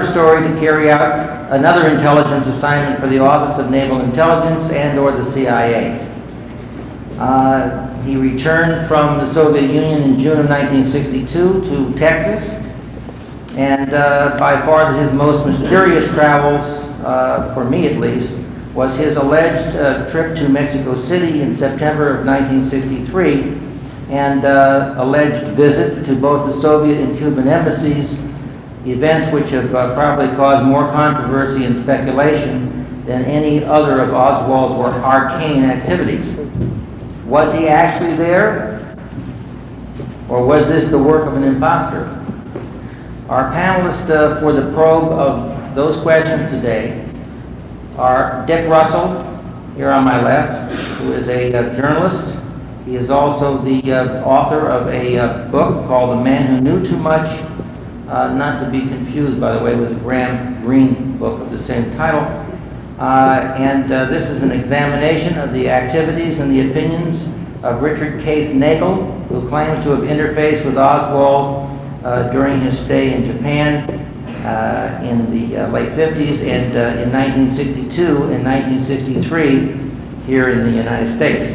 story to carry out another intelligence assignment for the Office of Naval Intelligence and/or the CIA. He returned from the Soviet Union in June of 1962 to Texas, and by far his most mysterious travels, for me at least, was his alleged trip to Mexico City in September of 1963 and alleged visits to both the Soviet and Cuban embassies, events which have probably caused more controversy and speculation than any other of Oswald's more arcane activities. Was he actually there, or was this the work of an imposter? Our panelists for the probe of those questions today are Dick Russell, here on my left, who is a journalist. He is also the author of a book called The Man Who Knew Too Much, not to be confused, by the way, with the Graham Greene book of the same title. This is an examination of the activities and the opinions of Richard Case Nagel, who claims to have interfaced with Oswald during his stay in Japan in the late 50s and in 1962 and 1963 here in the United States.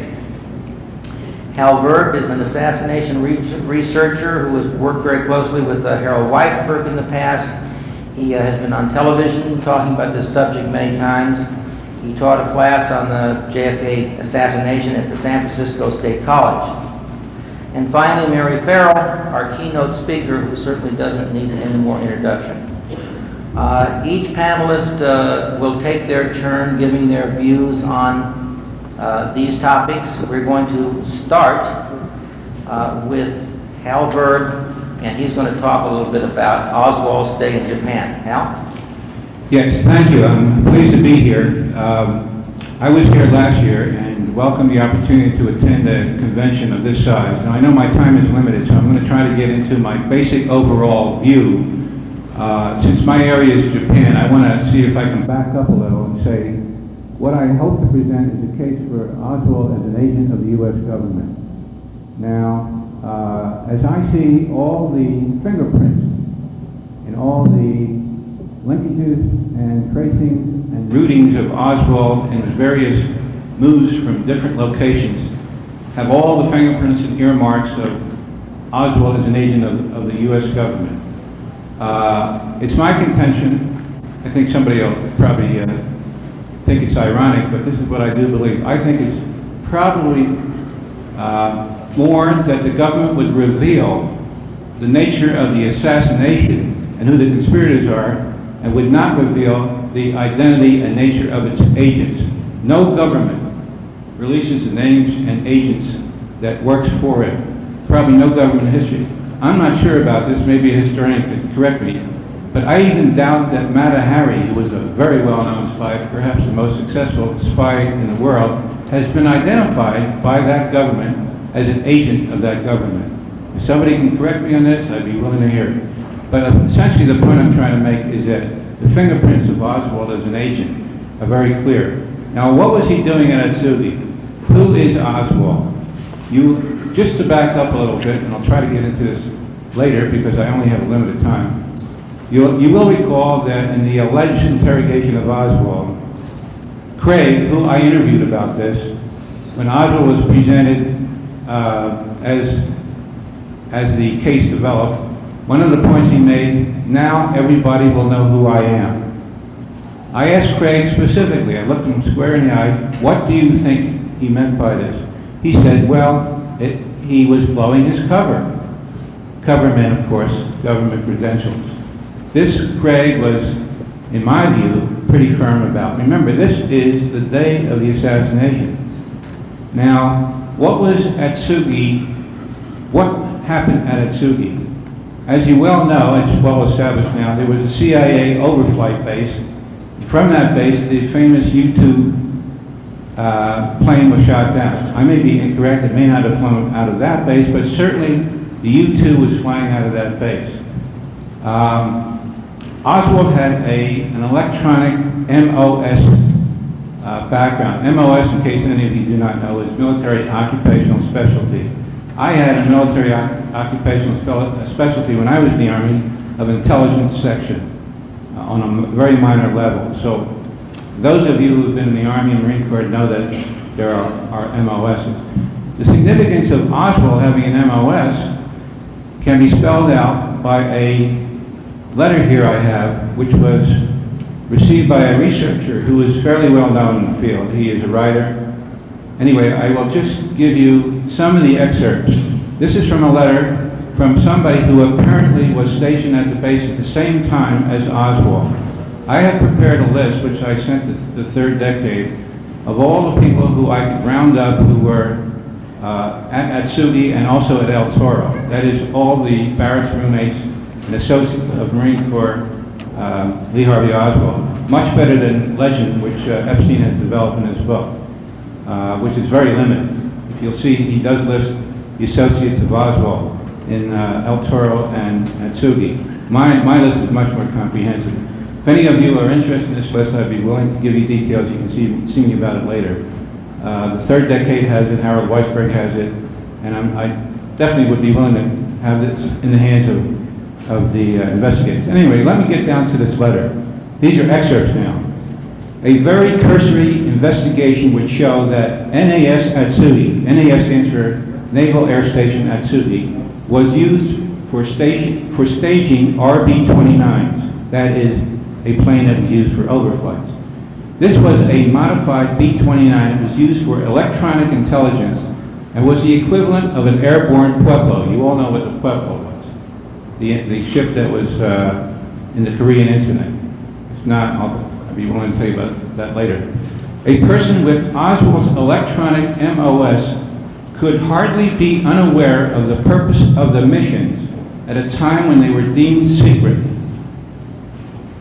Hal Verb is an assassination researcher who has worked very closely with Harold Weisberg in the past. He has been on television talking about this subject many times. He taught a class on the JFK assassination at the San Francisco State College. And finally, Mary Ferrell, our keynote speaker, who certainly doesn't need any more introduction. Each panelist will take their turn giving their views on these topics. We're going to start with Hal Verb, and he's going to talk a little bit about Oswald's stay in Japan. Hal? Yes, thank you. I'm pleased to be here. I was here last year and welcomed the opportunity to attend a convention of this size. Now, I know my time is limited, so I'm going to try to get into my basic overall view. Since my area is Japan, I want to see if I can back up a little and say what I hope to present is a case for Oswald as an agent of the U.S. government. Now, as I see all the fingerprints and all the linkages and tracings and routings of Oswald and his various moves from different locations, have all the fingerprints and earmarks of Oswald as an agent of the U.S. government. It's my contention, I think somebody will probably think it's ironic, but this is what I do believe. I think it's probably more that the government would reveal the nature of the assassination and who the conspirators are, and would not reveal the identity and nature of its agents. No government releases the names and agents that works for it. Probably no government in history. I'm not sure about this, maybe a historian could correct me, but I even doubt that Mata Hari, who was a very well-known spy, perhaps the most successful spy in the world, has been identified by that government as an agent of that government. If somebody can correct me on this, I'd be willing to hear it. But essentially the point I'm trying to make is that the fingerprints of Oswald as an agent are very clear. Now, what was he doing at Atsugi? Who is Oswald? Just to back up a little bit, and I'll try to get into this later because I only have a limited time. You will recall that in the alleged interrogation of Oswald, Craig, who I interviewed about this, when Oswald was presented as the case developed, one of the points he made, now everybody will know who I am. I asked Craig specifically, I looked him square in the eye, what do you think he meant by this? He said, well, he was blowing his cover. Cover meant, of course, government credentials. This Craig was, in my view, pretty firm about. Remember, this is the day of the assassination. Now, what was Atsugi? What happened at Atsugi? As you well know, it's well established now, there was a CIA overflight base. From that base, the famous U-2 plane was shot down. I may be incorrect, it may not have flown out of that base, but certainly the U-2 was flying out of that base. Oswald had an electronic MOS background. MOS, in case any of you do not know, is military occupational specialty. I had a military occupational specialty when I was in the Army of intelligence section. on a very minor level. So those of you who have been in the Army and Marine Corps know that there are MOSs. The significance of Oswald having an MOS can be spelled out by a letter here I have, which was received by a researcher who is fairly well known in the field. He is a writer. Anyway, I will just give you some of the excerpts. This is from a letter from somebody who apparently was stationed at the base at the same time as Oswald. I had prepared a list, which I sent to the third decade, of all the people who I could round up who were at Atsugi and also at El Toro. That is, all the barracks roommates and associates of Marine Corps Lee Harvey Oswald. Much better than legend, which Epstein has developed in his book, which is very limited. If you'll see, he does list the associates of Oswald in El Toro and Atsugi. My list is much more comprehensive. If any of you are interested in this list, I'd be willing to give you details. You can see me about it later. The third decade has it, Harold Weisberg has it, and I definitely would be willing to have this in the hands of the investigators. Anyway, let me get down to this letter. These are excerpts now. A very cursory investigation would show that NAS Atsugi, NAS stands for Naval Air Station Atsugi, was used for staging RB-29s. That is a plane that was used for overflights. This was a modified B-29 that was used for electronic intelligence and was the equivalent of an airborne Pueblo. You all know what the Pueblo was. The ship that was in the Korean incident. It's not, I'll be willing to tell you about that later. A person with Oswald's electronic MOS could hardly be unaware of the purpose of the missions at a time when they were deemed secret.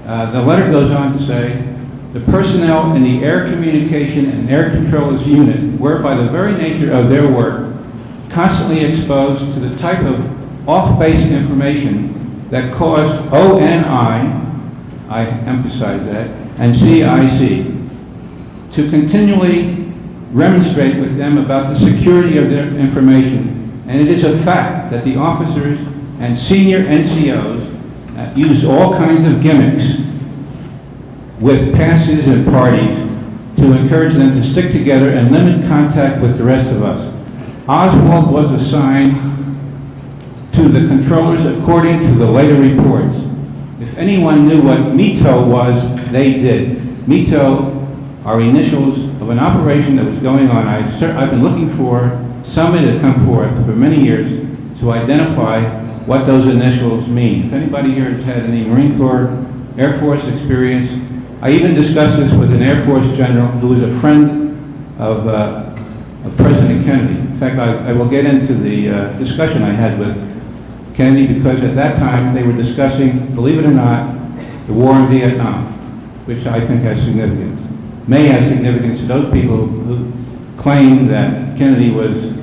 The letter goes on to say, the personnel in the Air Communication and Air Controllers Unit were, by the very nature of their work, constantly exposed to the type of off-base information that caused ONI, I emphasize that, and CIC to continually remonstrate with them about the security of their information. And it is a fact that the officers and senior NCOs used all kinds of gimmicks with passes and parties to encourage them to stick together and limit contact with the rest of us. Oswald was assigned to the controllers according to the later reports. If anyone knew what MITO was, they did. MITO are initials of an operation that was going on. I've been looking for somebody to come forth for many years to identify what those initials mean. If anybody here has had any Marine Corps, Air Force experience, I even discussed this with an Air Force general who was a friend of President Kennedy. In fact, I will get into the discussion I had with Kennedy because at that time they were discussing, believe it or not, the war in Vietnam, which I think has significance. May have significance to those people who claim that Kennedy was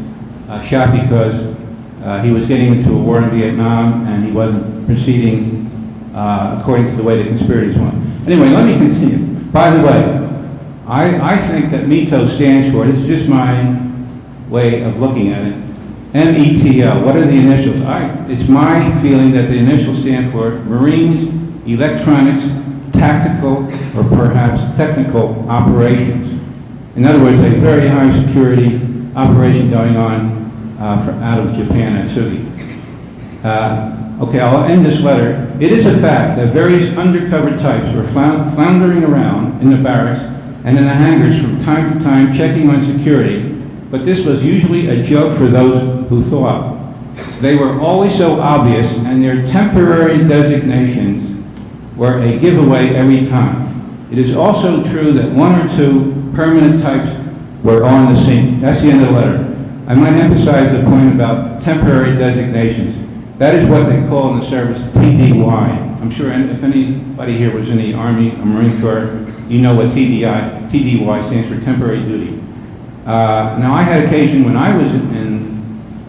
shot because he was getting into a war in Vietnam and he wasn't proceeding according to the way the conspirators want. Anyway, let me continue. By the way, I think that MITO stands for, this is just my way of looking at it, METL. What are the initials? It's my feeling that the initials stand for Marines, Electronics, Tactical, or perhaps Technical Operations. In other words, a very high security operation going on out of Japan at Atsugi. Okay, I'll end this letter. It is a fact that various undercover types were floundering around in the barracks and in the hangars from time to time checking on security, but this was usually a joke for those who thought. They were always so obvious, and their temporary designations were a giveaway every time. It is also true that one or two permanent types were on the scene. That's the end of the letter. I might emphasize the point about temporary designations. That is what they call in the service TDY. I'm sure if anybody here was in the Army or Marine Corps, you know what TDY stands for temporary duty. Now I had occasion when I was in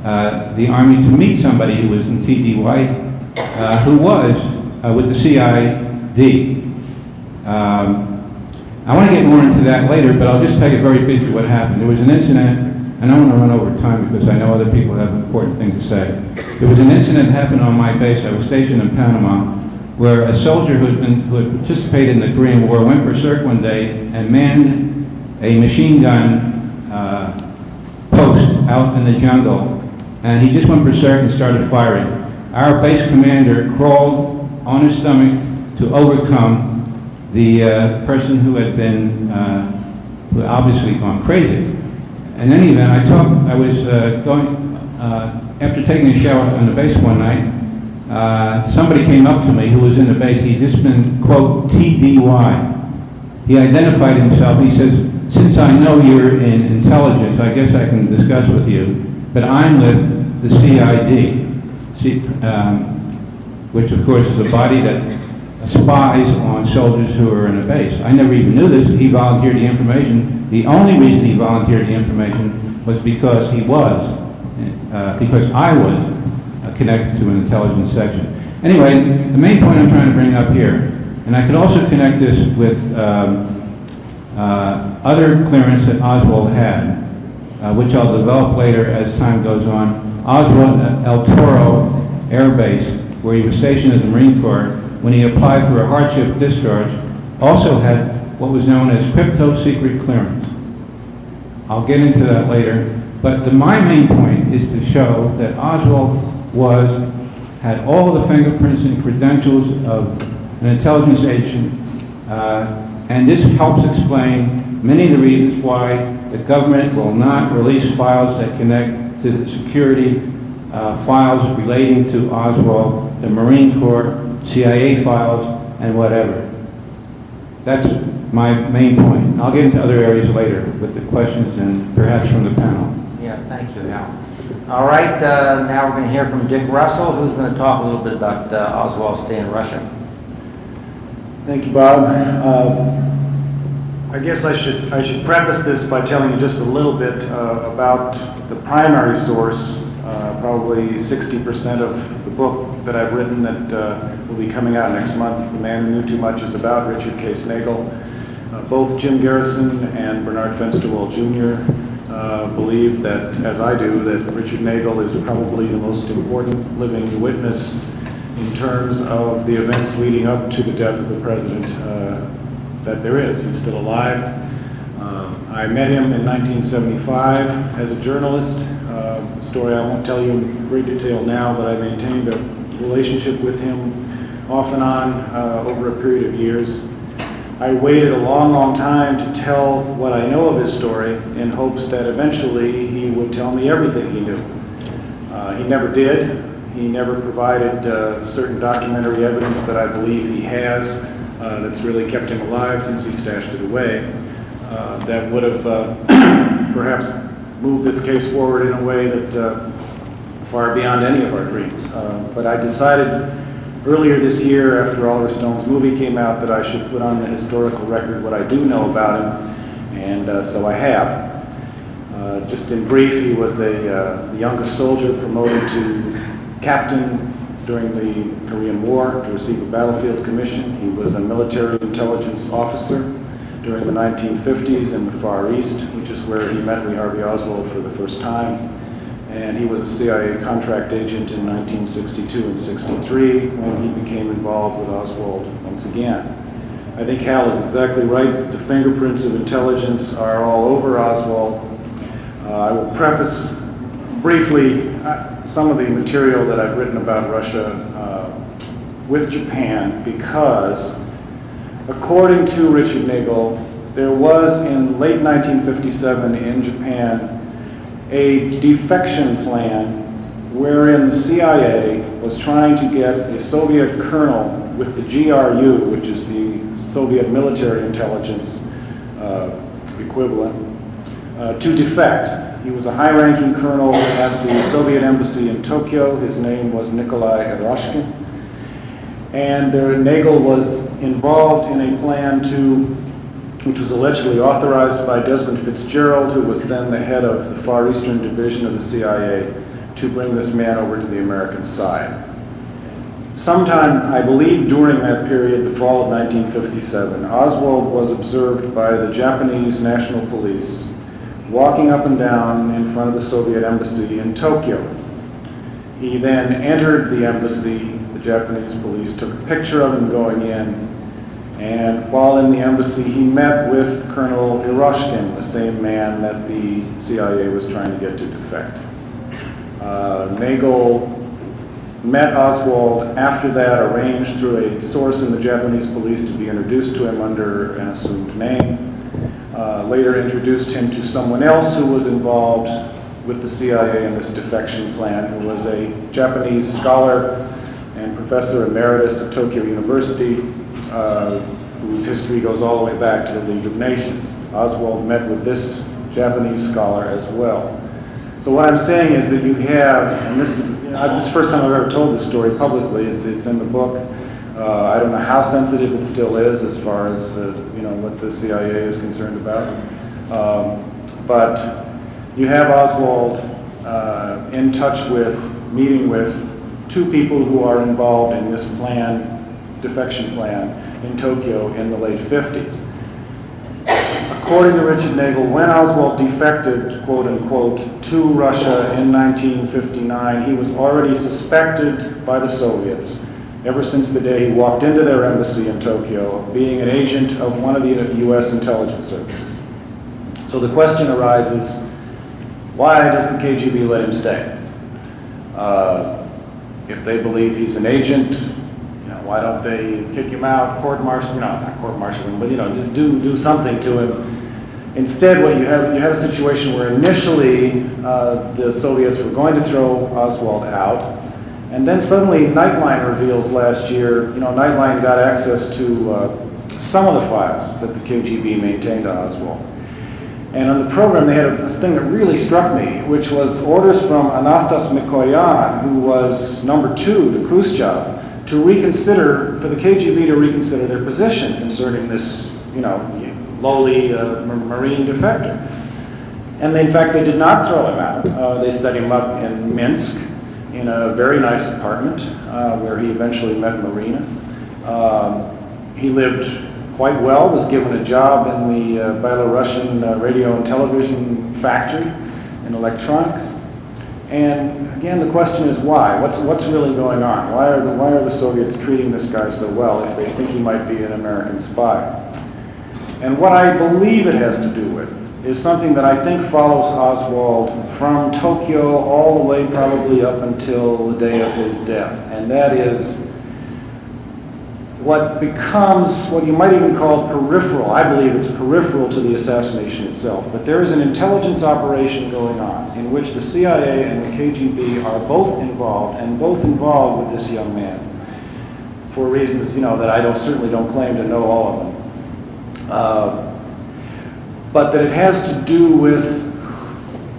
the Army to meet somebody who was in TDY who was with the CID. I want to get more into that later, but I'll just tell you very briefly what happened. There was an incident, and I don't want to run over time because I know other people have important things to say. There was an incident that happened on my base. I was stationed in Panama, where a soldier who had participated in the Korean War went berserk one day and manned a machine gun post out in the jungle, and he just went berserk and started firing. Our base commander crawled on his stomach to overcome the person who had been, who had obviously gone crazy. In any event, I was after taking a shower on the base one night, somebody came up to me who was in the base. He'd just been, quote, TDY. He identified himself. He says, since I know you're in intelligence, I guess I can discuss with you, but I'm with the CID, which of course is a body that spies on soldiers who are in a base. I never even knew this. He volunteered the information. The only reason he volunteered the information was because I was connected to an intelligence section. Anyway, the main point I'm trying to bring up here, and I could also connect this with other clearance that Oswald had, which I'll develop later as time goes on. Oswald at El Toro Air Base, where he was stationed as a Marine Corps, when he applied for a hardship discharge, also had what was known as crypto-secret clearance. I'll get into that later, but my main point is to show that Oswald had all the fingerprints and credentials of an intelligence agent, and this helps explain many of the reasons why the government will not release files that connect to the security files relating to Oswald, the Marine Corps, CIA files, and whatever. That's my main point. I'll get into other areas later with the questions and perhaps from the panel. Yeah, thank you, Al. All right, now we're going to hear from Dick Russell, who's going to talk a little bit about Oswald's stay in Russia. Thank you, Bob. I guess I should preface this by telling you just a little bit about the primary source, probably 60% of the book that I've written that will be coming out next month. The Man Who Knew Too Much is about Richard K. Snagel. Both Jim Garrison and Bernard Fensterwald Jr. Believe that, as I do, that Richard Nagel is probably the most important living witness in terms of the events leading up to the death of the president that there is. He's still alive. I met him in 1975 as a journalist. A story I won't tell you in great detail now, but I maintained a relationship with him off and on over a period of years. I waited a long, long time to tell what I know of his story in hopes that eventually he would tell me everything he knew. He never did. He never provided certain documentary evidence that I believe he has that's really kept him alive since he stashed it away. That would have perhaps moved this case forward in a way that far beyond any of our dreams. But I decided earlier this year, after Oliver Stone's movie came out, that I should put on the historical record what I do know about him, and so I have. Just in brief, he was a youngest soldier promoted to captain during the Korean War to receive a battlefield commission. He was a military intelligence officer during the 1950s in the Far East, which is where he met Lee Harvey Oswald for the first time. And he was a CIA contract agent in 1962 and 63 when he became involved with Oswald once again. I think Hal is exactly right. The fingerprints of intelligence are all over Oswald. I will preface briefly some of the material that I've written about Russia with Japan because, according to Richard Nagel, there was in late 1957 in Japan a defection plan wherein the CIA was trying to get a Soviet colonel with the GRU, which is the Soviet military intelligence equivalent, to defect. He was a high-ranking colonel at the Soviet embassy in Tokyo. His name was Nikolai Eroshkin. And Nagel was involved in a plan which was allegedly authorized by Desmond Fitzgerald, who was then the head of the Far Eastern Division of the CIA, to bring this man over to the American side. Sometime, I believe during that period, the fall of 1957, Oswald was observed by the Japanese National Police walking up and down in front of the Soviet embassy in Tokyo. He then entered the embassy. The Japanese police took a picture of him going in, and while in the embassy, he met with Colonel Eroshkin, the same man that the CIA was trying to get to defect. Nagel met Oswald after that, arranged through a source in the Japanese police to be introduced to him under an assumed name. Later introduced him to someone else who was involved with the CIA in this defection plan, who was a Japanese scholar and professor emeritus at Tokyo University, whose history goes all the way back to the League of Nations. Oswald met with this Japanese scholar as well. So what I'm saying is that you have, and this is the first time I've ever told this story publicly. It's in the book. I don't know how sensitive it still is as far as what the CIA is concerned about. But you have Oswald in touch with, meeting with two people who are involved in this plan, defection plan, in Tokyo in the late 50s. According to Richard Nagel, when Oswald defected, quote unquote, to Russia in 1959, he was already suspected by the Soviets, ever since the day he walked into their embassy in Tokyo, of being an agent of one of the US intelligence services. So the question arises, why does the KGB let him stay? If they believe he's an agent, why don't they kick him out, court-martial, not court-martial him, but do something to him. Instead, what you have a situation where initially the Soviets were going to throw Oswald out, and then suddenly Nightline reveals last year, Nightline got access to some of the files that the KGB maintained on Oswald. And on the program, they had this thing that really struck me, which was orders from Anastas Mikoyan, who was number 2 to Khrushchev, to reconsider, for the KGB to reconsider their position concerning this, lowly Marine defector. And in fact, they did not throw him out. They set him up in Minsk in a very nice apartment where he eventually met Marina. He lived quite well, was given a job in the Belarusian radio and television factory in electronics. And again, the question is why? What's really going on? Why are the Soviets treating this guy so well if they think he might be an American spy? And what I believe it has to do with is something that I think follows Oswald from Tokyo all the way probably up until the day of his death. And that is what becomes what you might even call peripheral. I believe it's peripheral to the assassination itself. But there is an intelligence operation going on in which the CIA and the KGB are both involved, and both involved with this young man for reasons, that I certainly don't claim to know all of them. But that it has to do with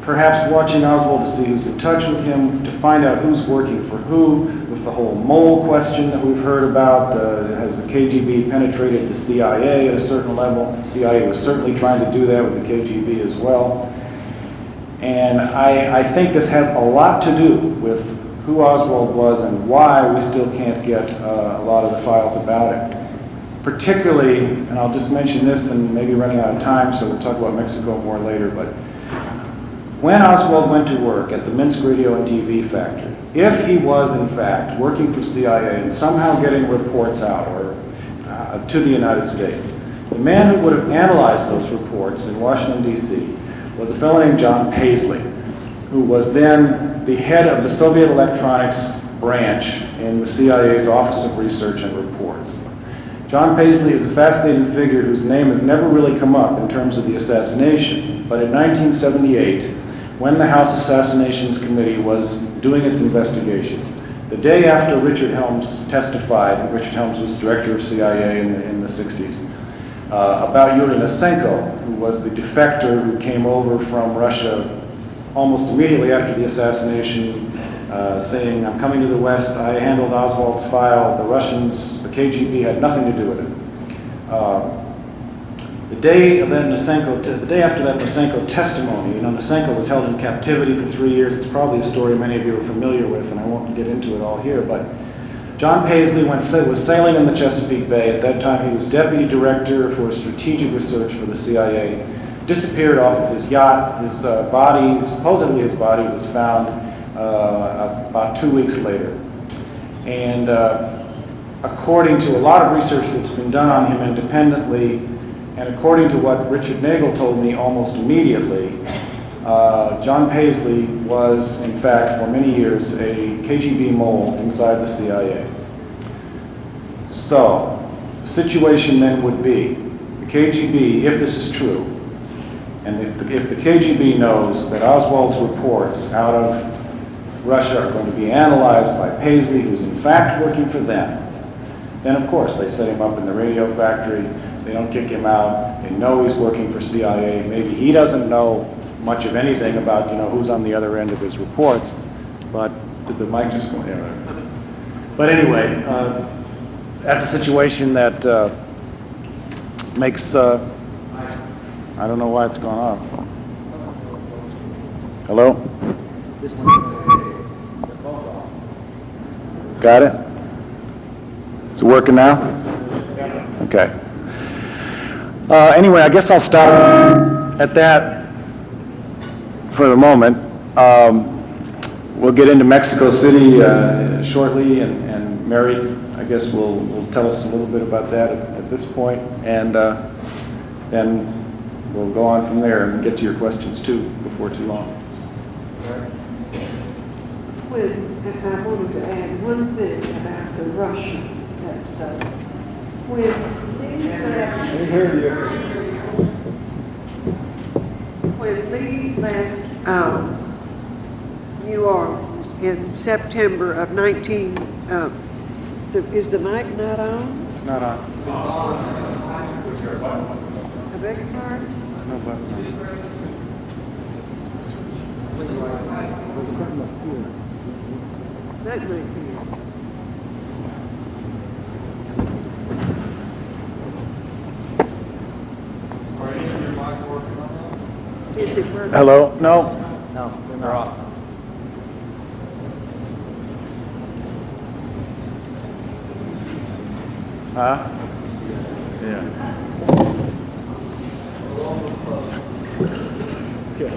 perhaps watching Oswald to see who's in touch with him, to find out who's working for who, with the whole mole question that we've heard about. Has the KGB penetrated the CIA at a certain level? The CIA was certainly trying to do that with the KGB as well. And I think this has a lot to do with who Oswald was and why we still can't get a lot of the files about it. Particularly, and I'll just mention this and maybe running out of time, so we'll talk about Mexico more later, but when Oswald went to work at the Minsk radio and TV factory, if he was in fact working for CIA and somehow getting reports out or to the United States, the man who would have analyzed those reports in Washington, D.C. was a fellow named John Paisley, who was then the head of the Soviet electronics branch in the CIA's Office of Research and Reports. John Paisley is a fascinating figure whose name has never really come up in terms of the assassination, but in 1978, when the House Assassinations Committee was doing its investigation, the day after Richard Helms testified, Richard Helms was director of CIA in the 60s, about Yuri Nasenko, who was the defector who came over from Russia almost immediately after the assassination, saying, "I'm coming to the West, I handled Oswald's file, the Russians, the KGB had nothing to do with it." The day after that Nasenko testimony, Nasenko was held in captivity for 3 years. It's probably a story many of you are familiar with, and I won't get into it all here, but John Paisley was sailing in the Chesapeake Bay. At that time, he was deputy director for strategic research for the CIA. Disappeared off of his yacht. His body, supposedly his body, was found about 2 weeks later. And according to a lot of research that's been done on him independently, and according to what Richard Nagel told me almost immediately, John Paisley was, in fact, for many years, a KGB mole inside the CIA. So, the situation then would be, the KGB, if this is true, and if the KGB knows that Oswald's reports out of Russia are going to be analyzed by Paisley, who's in fact working for them, then of course they set him up in the radio factory, they don't kick him out, they know he's working for CIA, maybe he doesn't know much of anything about, who's on the other end of his reports, but did the mic just go there? But anyway, that's a situation that makes, I don't know why it's gone off. Hello? Got it? Is it working now? Okay. Anyway, I guess I'll stop at that for the moment. We'll get into Mexico City shortly, and Mary, I guess, will tell us a little bit about that at this point, and then we'll go on from there and get to your questions too before too long. I wanted to add one thing about the Russian. When Lee left New Orleans in September of 19, is the mic not on? It's not on. I beg your pardon? No button. That might be it. Is it working? Hello? No? No, they're off. Huh? Yeah. Okay.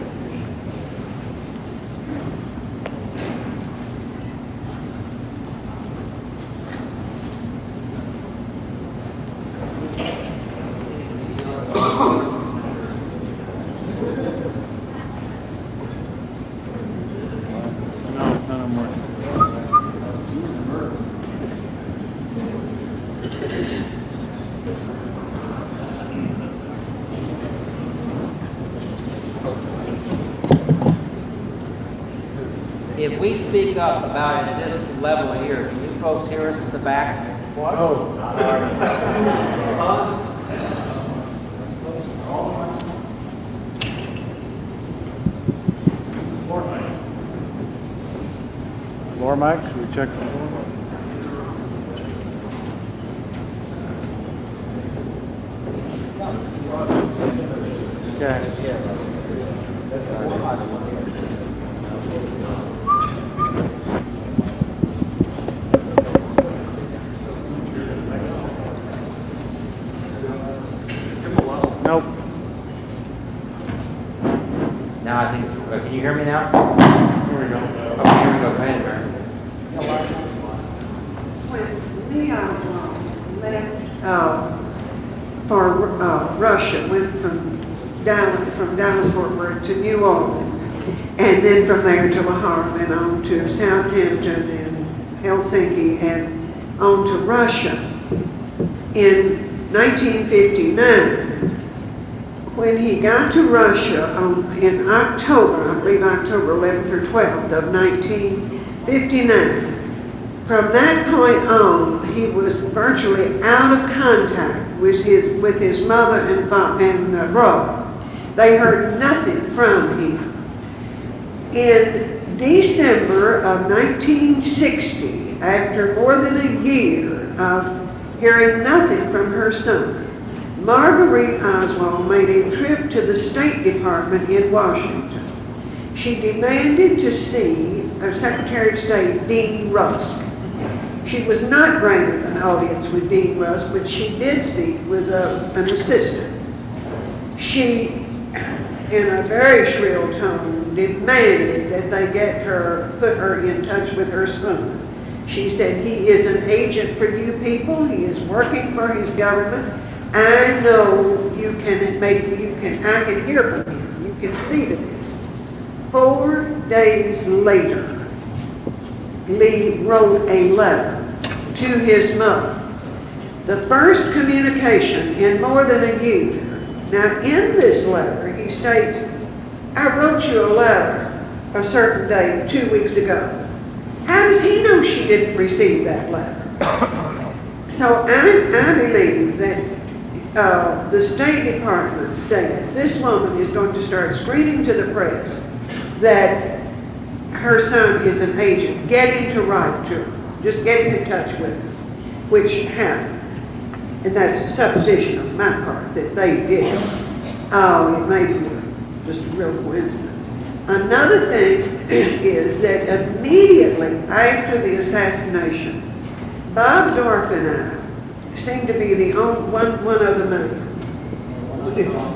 If we speak up about at this level here, can you folks hear us at the back? What? Floor mic? Should we check the floor mic? Okay. Nope. Now I think it's, can you hear me now? Here we go. Okay, here we go. Go ahead, Mary. When Lee Oswald left for Russia, went from Dallas-Fort Worth to New Orleans, and then from there to La Havre, and on to Southampton and Helsinki, and on to Russia. In 1959, when he got to Russia in October, I believe October 11th or 12th of 1959, from that point on, he was virtually out of contact with his mother and brother. They heard nothing from him. In December of 1960, after more than a year of hearing nothing from her son, Marguerite Oswald made a trip to the State Department in Washington. She demanded to see Secretary of State Dean Rusk. She was not granted an audience with Dean Rusk, but she did speak with an assistant. She, in a very shrill tone, demanded that they put her in touch with her son. She said, he is an agent for you people. He is working for his government. I know I can hear from him. You can see to this. 4 days later, Lee wrote a letter to his mother. The first communication in more than a year. Now, in this letter, he states, I wrote you a letter a certain day 2 weeks ago. How does he know she didn't receive that letter? So I believe that the State Department said this woman is going to start screaming to the press that her son is an agent. Get him to write to her. Just get him in touch with her, which happened. And that's a supposition on my part that they did. It may be just a real coincidence. Another thing is that immediately after the assassination, Bob Dorff and I seem to be the only one other man.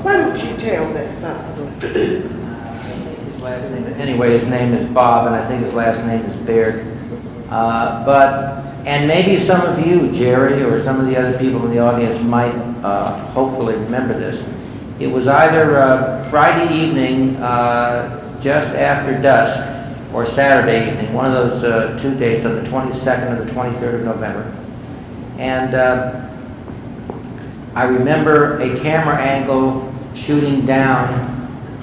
Why don't you tell that, Bob? His last name, anyway, his name is Bob, and I think his last name is Baird. And maybe some of you, Jerry, or some of the other people in the audience might hopefully remember this. It was either Friday evening, just after dusk, or Saturday evening, one of those 2 days on the 22nd or the 23rd of November. And I remember a camera angle shooting down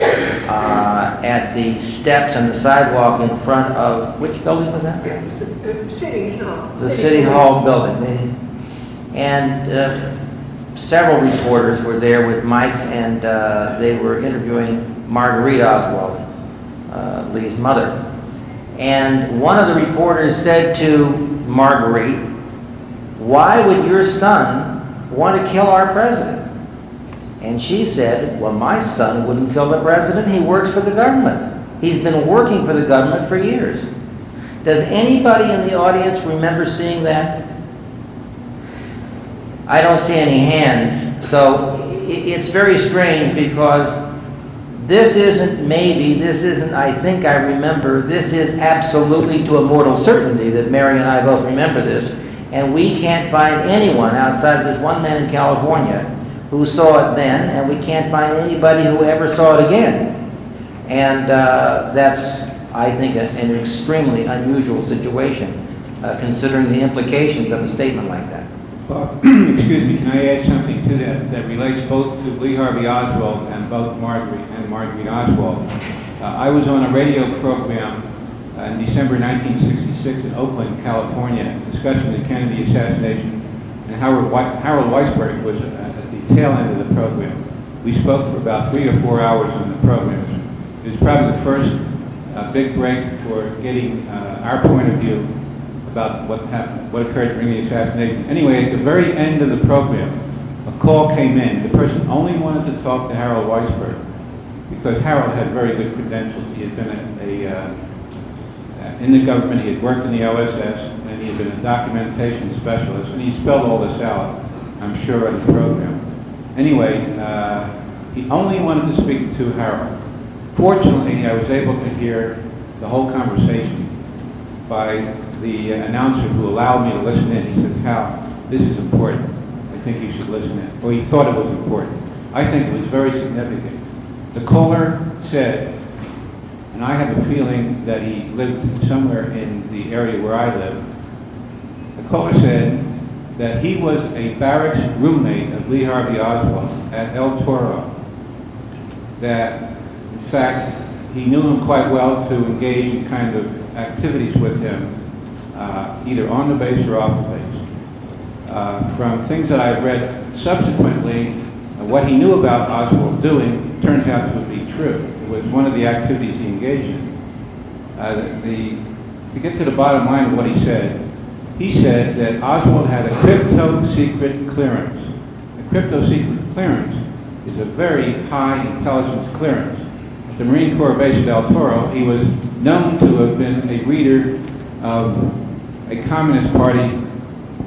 at the steps and the sidewalk in front of, which building was that? City Hall. The City Hall building. And several reporters were there with mics, and they were interviewing Marguerite Oswald, Lee's mother. And one of the reporters said to Marguerite, why would your son want to kill our president? And she said, well, my son wouldn't kill the president. He works for the government. He's been working for the government for years. Does anybody in the audience remember seeing that? I don't see any hands. So it's very strange because this isn't I think I remember, this is absolutely to a mortal certainty that Mary and I both remember this. And we can't find anyone outside of this one man in California who saw it then, and we can't find anybody who ever saw it again. And that's, I think, an extremely unusual situation, considering the implications of a statement like that. Well, excuse me, can I add something to that relates both to Lee Harvey Oswald and both Marguerite Oswald? I was on a radio program in December 1966 in Oakland, California, discussing the Kennedy assassination, and Harold Weisberg was at the tail end of the program. We spoke for about 3 or 4 hours on the program. It was probably the first big break for getting our point of view about what happened, what occurred during the assassination. Anyway, at the very end of the program, a call came in. The person only wanted to talk to Harold Weisberg because Harold had very good credentials. He had been in the government, he had worked in the OSS, and he had been a documentation specialist, and he spelled all this out, I'm sure, on the program. Anyway, he only wanted to speak to Harold. Fortunately, I was able to hear the whole conversation by the announcer who allowed me to listen in. He said, Hal, this is important. I think you should listen in. Well, he thought it was important. I think it was very significant. The caller said, and I have a feeling that he lived somewhere in the area where I live. The caller said that he was a barracks roommate of Lee Harvey Oswald at El Toro. That, in fact, he knew him quite well to engage in kind of activities with him, either on the base or off the base. From things that I've read subsequently, what he knew about Oswald doing turns out to be true. It was one of the activities he engaged in. To get to the bottom line of what he said that Oswald had a crypto-secret clearance. A crypto-secret clearance is a very high intelligence clearance. At the Marine Corps base at El Toro, he was known to have been a reader of a Communist Party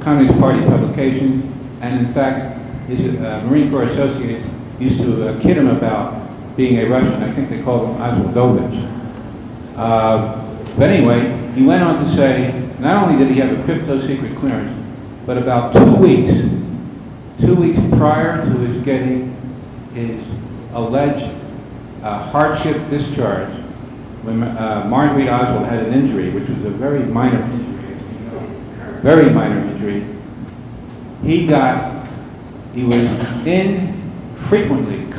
publication, and in fact, his Marine Corps associates used to kid him about being a Russian. I think they called him Oswaldovich. But anyway, he went on to say, not only did he have a crypto secret clearance, but about 2 weeks prior to his getting his alleged hardship discharge, when Marguerite Oswald had an injury, which was a very minor injury, he was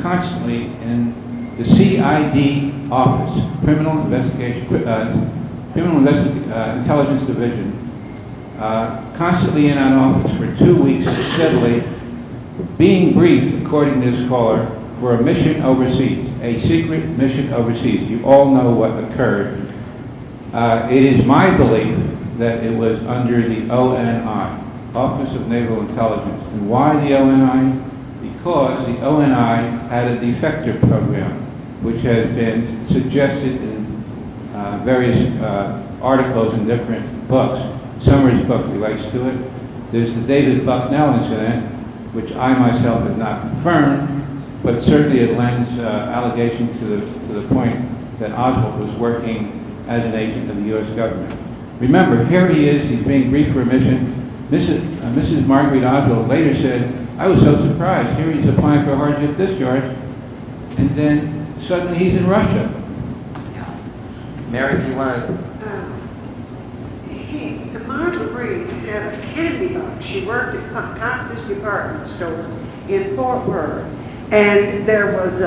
constantly in the CID office, Criminal Intelligence Division, constantly in that office for 2 weeks steadily, being briefed, according to this caller, for a mission overseas, a secret mission overseas. You all know what occurred. It is my belief that it was under the ONI, Office of Naval Intelligence. And why the ONI? Because the ONI had a defector program, which has been suggested in various articles in different books. Summers' book relates to it. There's the David Bucknell incident, which I myself have not confirmed, but certainly it lends allegation to the point that Oswald was working as an agent of the U.S. government. Remember, here he is, he's being briefed for a mission. Mrs. Marguerite Oswald later said, I was so surprised. Here he's applying for a hardship discharge, and then suddenly he's in Russia. Mary, do you want to? Marguerite had a candy box. She worked at Cox's department store in Fort Worth, and there was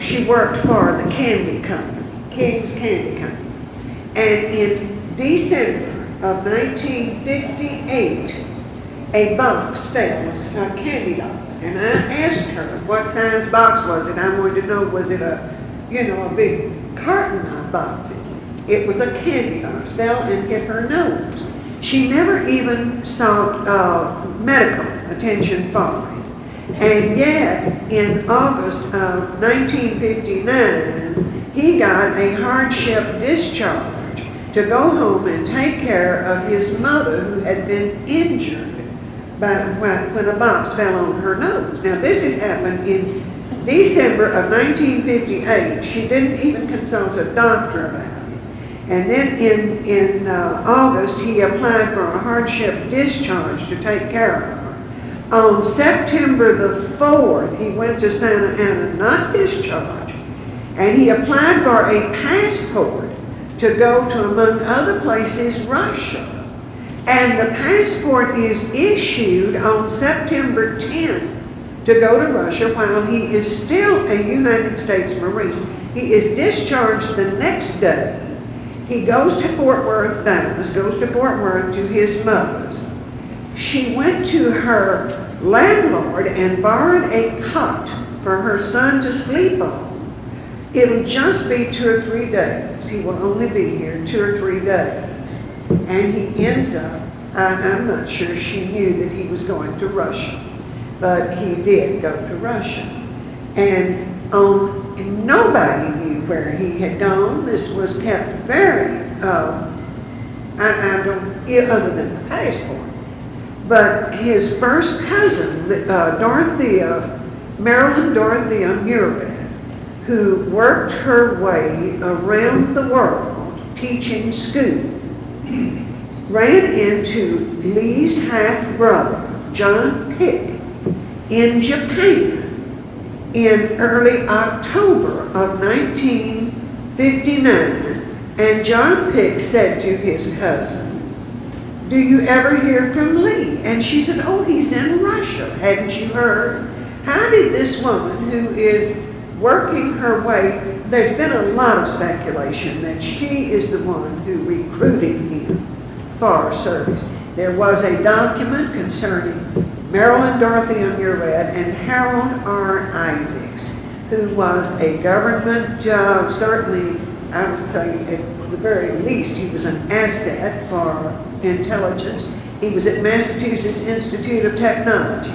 she worked for the candy company, King's Candy Company. And in December of 1958, a box fell, a candy box, and I asked her what size box was it. I wanted to know, was it a big carton of boxes? It was a candy box, fell and hit her nose. She never even sought medical attention for it. And yet, in August of 1959, he got a hardship discharge to go home and take care of his mother, who had been injured when a box fell on her nose. Now, this had happened in December of 1958. She didn't even consult a doctor about it. And then in August, he applied for a hardship discharge to take care of her. On September the 4th, he went to Santa Ana, not discharged, and he applied for a passport to go to, among other places, Russia. And the passport is issued on September 10th to go to Russia while he is still a United States Marine. He is discharged the next day. He goes to Fort Worth, Dallas, goes to Fort Worth to his mother's. She went to her landlord and borrowed a cot for her son to sleep on. It'll just be 2 or 3 days. He will only be here 2 or 3 days. And he ends up, I'm not sure she knew that he was going to Russia, but he did go to Russia. And nobody knew where he had gone. This was kept very, other than the passport. But his first cousin, Marilyn Dorothea Murad, who worked her way around the world teaching school, ran into Lee's half-brother, John Pick, in Japan in early October of 1959, and John Pick said to his cousin, do you ever hear from Lee? And she said, oh, he's in Russia. Hadn't you heard? How did this woman, who is working her way, there's been a lot of speculation that she is the one who recruited him for service. There was a document concerning Marilyn Dorothea Murad and Harold R. Isaacs, who was a government, certainly, I would say at the very least, he was an asset for intelligence. He was at Massachusetts Institute of Technology.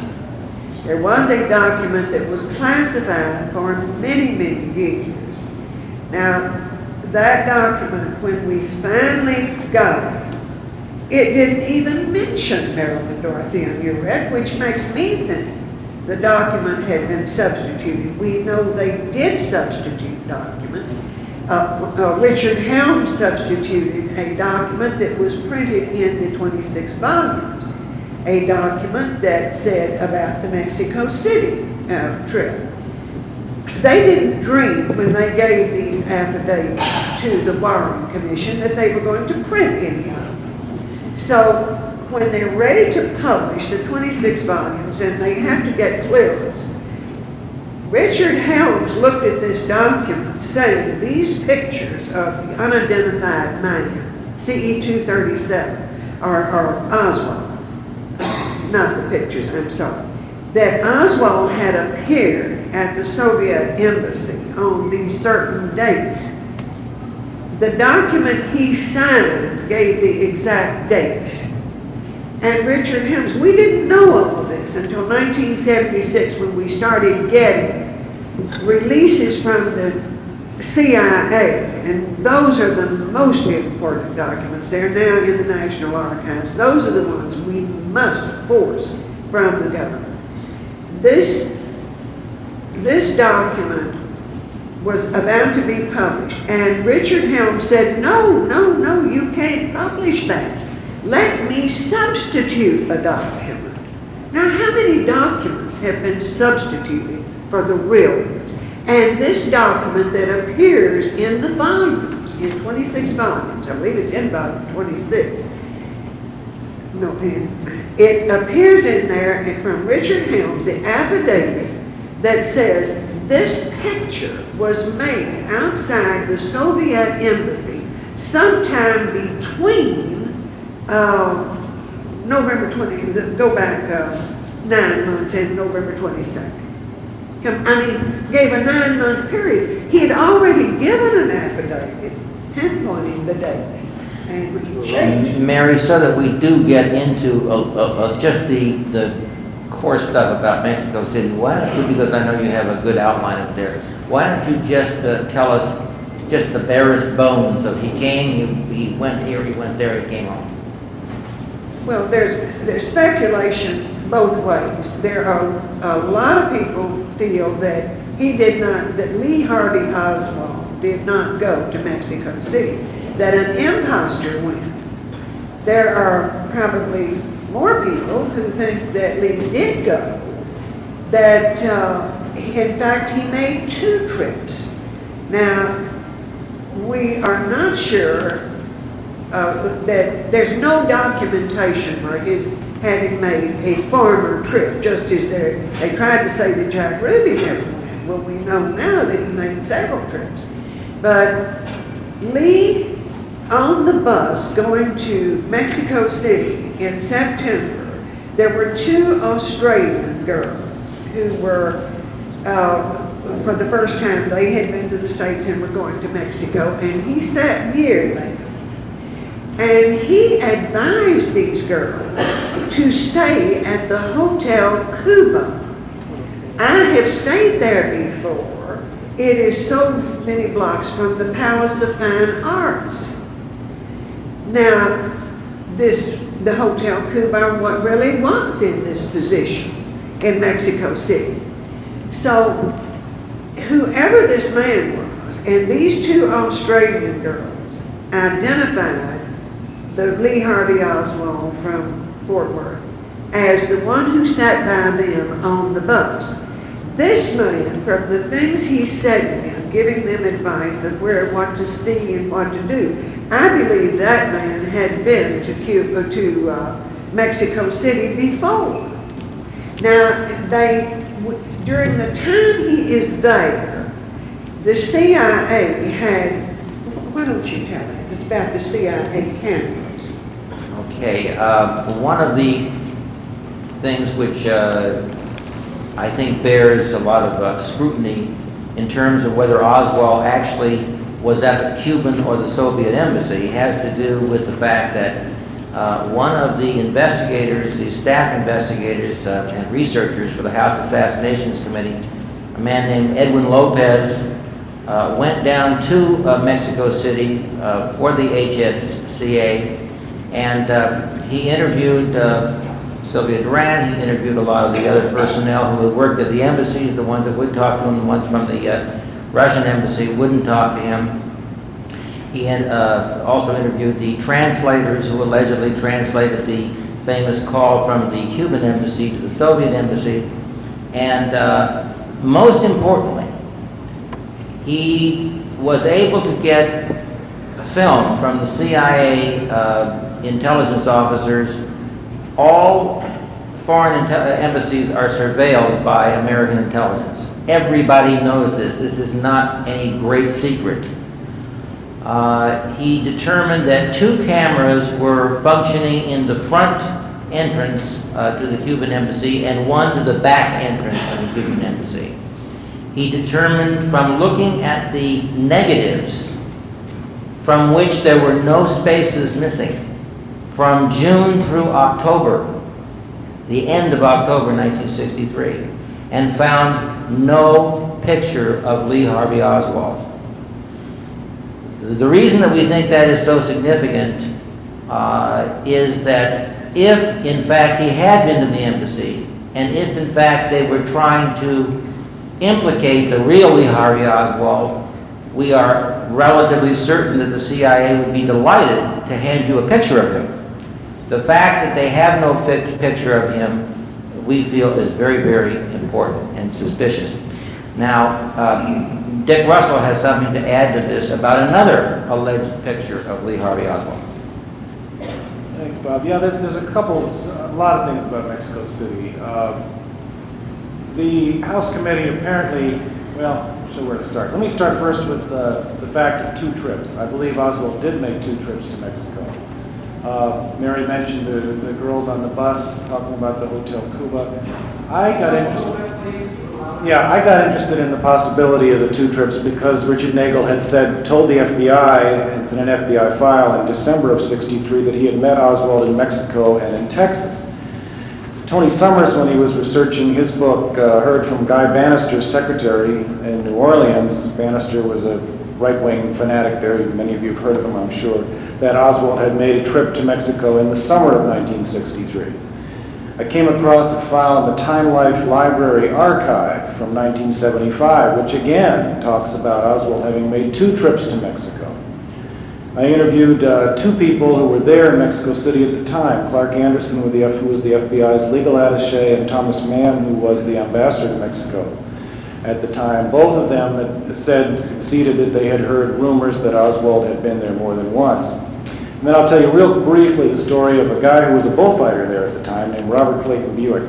There was a document that was classified for many, many years. Now, that document, when we finally got it didn't even mention Marilyn Dorothea Murad, which makes me think the document had been substituted. We know they did substitute documents. Richard Helms substituted a document that was printed in the 26 volumes, a document that said about the Mexico City trip. They didn't dream when they gave these affidavits to the Warren Commission that they were going to print any of them. So when they're ready to publish the 26 volumes and they have to get clearance, Richard Helms looked at this document saying these pictures of the unidentified man, CE 237, are Oswald, not the pictures, I'm sorry, that Oswald had appeared at the Soviet embassy on these certain dates. The document he signed gave the exact dates. And Richard Helms, we didn't know all of this until 1976 when we started getting releases from the CIA, and those are the most important documents. They're now in the National Archives. Those are the ones we must force from the government. This document was about to be published, and Richard Helms said, no, you can't publish that. Let me substitute a document. Now, how many documents have been substituted for the real ones? And this document that appears in the volumes, in 26 volumes, I believe it's in volume 26. No, it appears in there from Richard Helms, the affidavit that says this picture was made outside the Soviet embassy sometime between November 20, go back 9 months, and November 22nd. I mean, gave a 9-month period. He had already given an affidavit pinpointing the dates. And we changed. Mary, so that we do get into just the core stuff about Mexico City, why don't you, because I know you have a good outline up there, why don't you just tell us just the barest bones of he came, he went here, he went there, he came home? Well, there's speculation both ways. There are a lot of people feel that that Lee Harvey Oswald did not go to Mexico City, that an imposter went. There are probably more people who think that Lee did go, that in fact he made 2 trips. Now, we are not sure that there's no documentation for his having made a former trip, just as they tried to say that Jack Ruby never went. Well, we know now that he made several trips. But Lee, on the bus going to Mexico City in September, there were 2 Australian girls who were, for the first time, they had been to the States and were going to Mexico, and he sat near them. And he advised these girls to stay at the Hotel Cuba. I have stayed there before. It is so many blocks from the Palace of Fine Arts. Now, the Hotel Cuba, what really was in this position in Mexico City. So, whoever this man was, and these 2 Australian girls identified the Lee Harvey Oswald from Fort Worth as the one who sat by them on the bus. This man, from the things he said to them, giving them advice of what to see and what to do, I believe that man had been to Cuba, to Mexico City before. Now, during the time he is there, the CIA had, why don't you tell me? It's about the CIA cameras. Okay, one of the things which I think bears a lot of scrutiny in terms of whether Oswald actually was at the Cuban or the Soviet embassy has to do with the fact that one of the investigators, the staff investigators and researchers for the House Assassinations Committee, a man named Edwin Lopez, went down to Mexico City for the HSCA, and he interviewed Sylvia Duran. He interviewed a lot of the other personnel who had worked at the embassies, the ones that would talk to him, the ones from the Russian embassy wouldn't talk to him. He also interviewed the translators who allegedly translated the famous call from the Cuban embassy to the Soviet embassy. And most importantly, he was able to get a film from the CIA intelligence officers. All foreign embassies are surveilled by American intelligence. Everybody knows this. This is not any great secret. He determined that 2 cameras were functioning in the front entrance to the Cuban embassy and 1 to the back entrance of the Cuban embassy. He determined from looking at the negatives, from which there were no spaces missing, from June through October, the end of October 1963, and found no picture of Lee Harvey Oswald. The reason that we think that is so significant is that if, in fact, he had been to the embassy, and if, in fact, they were trying to implicate the real Lee Harvey Oswald, we are relatively certain that the CIA would be delighted to hand you a picture of him. The fact that they have no picture of him, we feel, is very, very important and suspicious. Now, Dick Russell has something to add to this about another alleged picture of Lee Harvey Oswald. Thanks, Bob. Yeah, there's a lot of things about Mexico City. The House committee apparently, well, I'm not sure where to start. Let me start first with the fact of 2 trips. I believe Oswald did make 2 trips to Mexico. Mary mentioned the girls on the bus talking about the Hotel Cuba. I got interested in the possibility of the 2 trips because Richard Nagel had told the FBI, it's in an FBI file, in December of '63 that he had met Oswald in Mexico and in Texas. Tony Summers, when he was researching his book, heard from Guy Bannister's secretary in New Orleans. Bannister was a right-wing fanatic there. Many of you have heard of him, I'm sure. That Oswald had made a trip to Mexico in the summer of 1963. I came across a file in the Time Life Library Archive from 1975, which again talks about Oswald having made 2 trips to Mexico. I interviewed 2 people who were there in Mexico City at the time, Clark Anderson, who was the FBI's legal attaché, and Thomas Mann, who was the ambassador to Mexico at the time. Both of them had conceded that they had heard rumors that Oswald had been there more than once. And then I'll tell you real briefly the story of a guy who was a bullfighter there at the time named Robert Clayton Buick.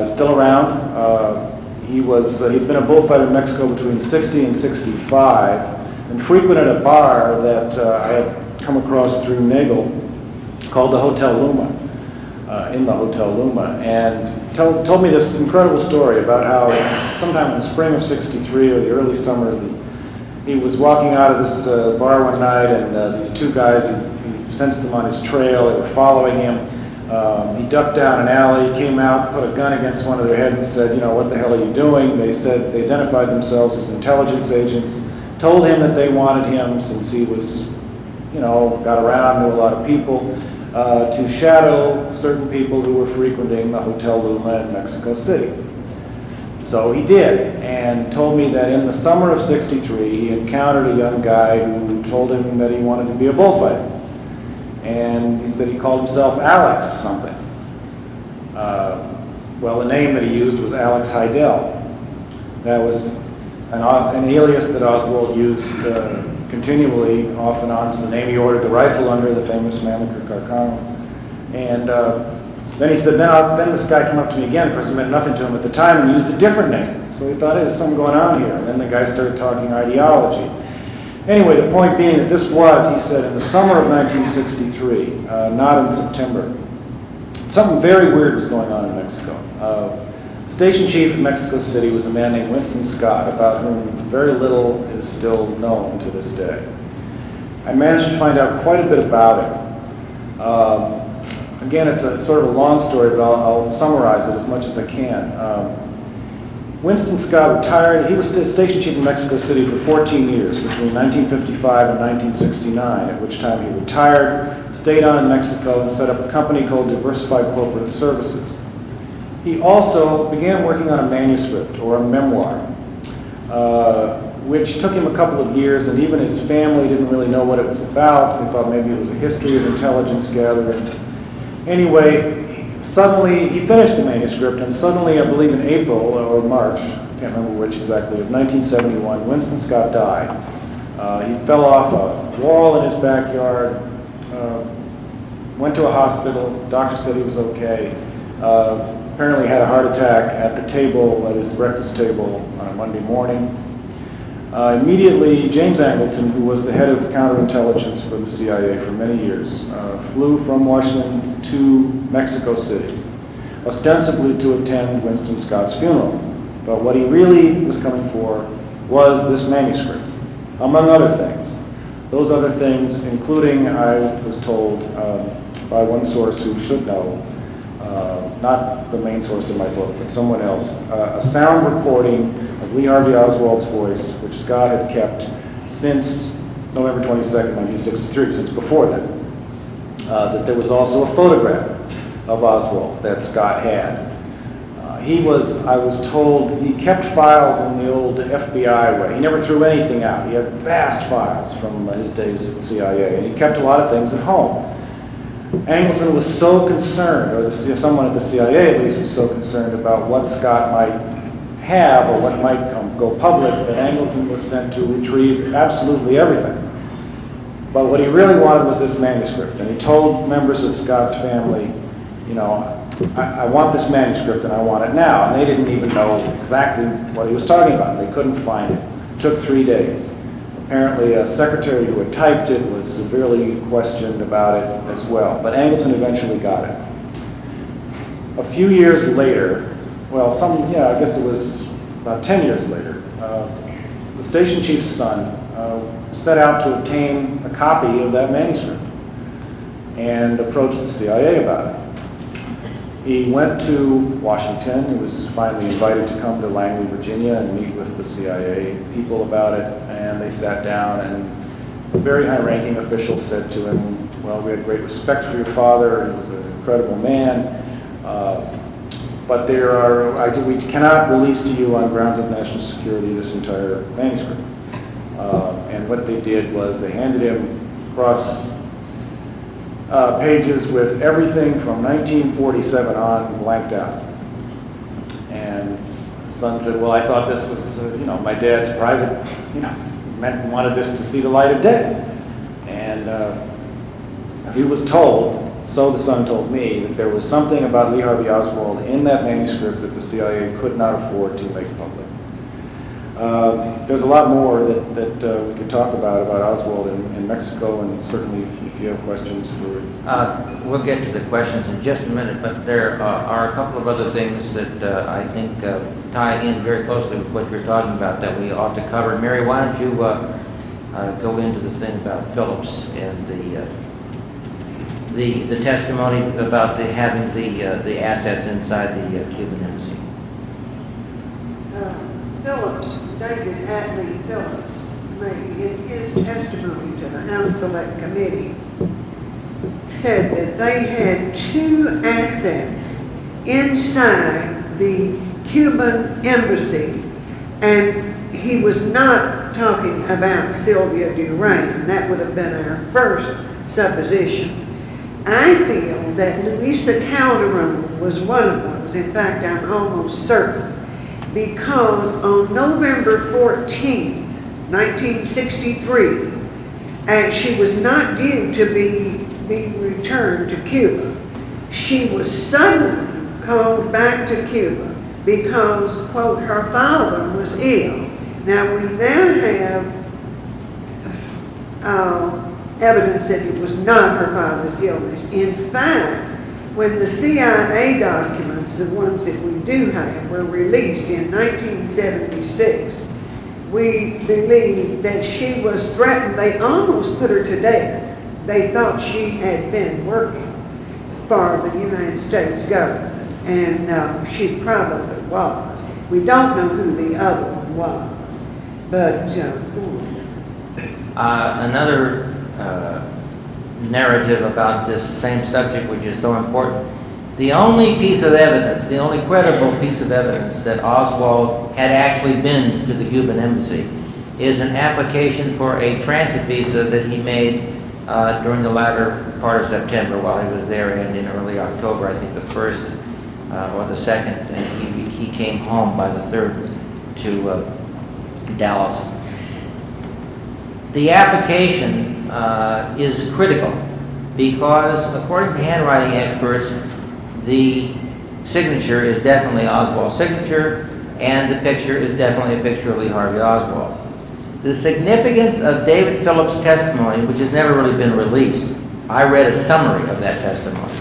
Still around. He'd been a bullfighter in Mexico between 60 and 65 and frequented a bar that I had come across through Nagel called the Hotel Luma, in the Hotel Luma, and told me this incredible story about how sometime in the spring of '63 or the early summer, he was walking out of this bar one night, and these 2 guys, he sensed them on his trail. They were following him. He ducked down an alley, came out, put a gun against one of their heads and said, what the hell are you doing? They identified themselves as intelligence agents, told him that they wanted him, since he was, got around, knew a lot of people, to shadow certain people who were frequenting the Hotel Luma in Mexico City. So he did, and told me that in the summer of '63, he encountered a young guy who told him that he wanted to be a bullfighter. And he said he called himself Alex something. Well, the name that he used was Alex Heidel. That was an alias that Oswald used continually, off and on. It's the name he ordered the rifle under, the famous Mannlicher Carcano. And then he said, then this guy came up to me again, of course it meant nothing to him at the time, and used a different name. So he thought, hey, there's something going on here. And then the guy started talking ideology. Anyway, the point being that this was, he said, in the summer of 1963, not in September. Something very weird was going on in Mexico. Station chief in Mexico City was a man named Winston Scott, about whom very little is still known to this day. I managed to find out quite a bit about him. Again, it's sort of a long story, but I'll summarize it as much as I can. Winston Scott retired. He was station chief in Mexico City for 14 years, between 1955 and 1969, at which time he retired, stayed on in Mexico, and set up a company called Diversified Corporate Services. He also began working on a manuscript, or a memoir. which took him a couple of years, and even his family didn't really know what it was about. They thought maybe it was a history of intelligence gathering. Anyway, suddenly, he finished the manuscript, and suddenly, I believe in April or March, I can't remember which exactly, of 1971, Winston Scott died. He fell off a wall in his backyard, went to a hospital, the doctor said he was okay. Apparently had a heart attack at the table, at his breakfast table on a Monday morning. Immediately, James Angleton, who was the head of counterintelligence for the CIA for many years, flew from Washington to Mexico City, ostensibly to attend Winston Scott's funeral. But what he really was coming for was this manuscript, among other things. Those other things, including, I was told by one source who should know, not the main source of my book, but someone else, a sound recording of Lee Harvey Oswald's voice, which Scott had kept since November 22nd, 1963, since before then. That there was also a photograph of Oswald that Scott had. I was told, he kept files in the old FBI way. He never threw anything out. He had vast files from his days at CIA, and he kept a lot of things at home. Angleton was so concerned, or someone at the CIA at least was so concerned about what Scott might have or what might go public, that Angleton was sent to retrieve absolutely everything. But what he really wanted was this manuscript, and he told members of Scott's family, you know, I want this manuscript and I want it now. And they didn't even know exactly what he was talking about. They couldn't find it. It took 3 days. Apparently a secretary who had typed it was severely questioned about it as well. But Angleton eventually got it. A few years later, well, I guess it was about 10 years later, the station chief's son set out to obtain a copy of that manuscript and approached the CIA about it. He went to Washington. He was finally invited to come to Langley, Virginia, and meet with the CIA people about it. And they sat down, and a very high-ranking official said to him, well, we had great respect for your father. He was an incredible man. But we cannot release to you on grounds of national security this entire manuscript. And what they did was they handed him across pages with everything from 1947 on blanked out. And the son said, well, I thought this was, my dad's private, wanted this to see the light of day. And he was told, so the son told me, that there was something about Lee Harvey Oswald in that manuscript that the CIA could not afford to make public. There's a lot more that we could talk about Oswald in Mexico, and certainly if you have questions for... We'll get to the questions in just a minute, but there are a couple of other things that I think tie in very closely with what you're talking about that we ought to cover. Mary, why don't you go into the thing about Phillips and the testimony about having the assets inside the Cuban embassy. Phillips, David Atlee Phillips, made in his testimony to the House Select Committee, said that they had 2 assets inside the Cuban embassy, and he was not talking about Sylvia Duran. That would have been our first supposition. I feel that Louisa Calderon was one of those. In fact, I'm almost certain, because on November 14th, 1963, and she was not due to be returned to Cuba, she was suddenly called back to Cuba because, quote, her father was ill. Now, we now have evidence that it was not her father's illness. In fact, when the CIA documents, the ones that we do have, were released in 1976, we believe that she was threatened. They almost put her to death. They thought she had been working for the United States government, and she probably was. We don't know who the other one was, but another narrative about this same subject, which is so important. The only piece of evidence, the only credible piece of evidence that Oswald had actually been to the Cuban embassy is an application for a transit visa that he made during the latter part of September while he was there, and in early October, I think the 1st or the 2nd, and he came home by the 3rd to Dallas. The application is critical because, according to handwriting experts, the signature is definitely Oswald's signature, and the picture is definitely a picture of Lee Harvey Oswald. The significance of David Phillips' testimony, which has never really been released, I read a summary of that testimony,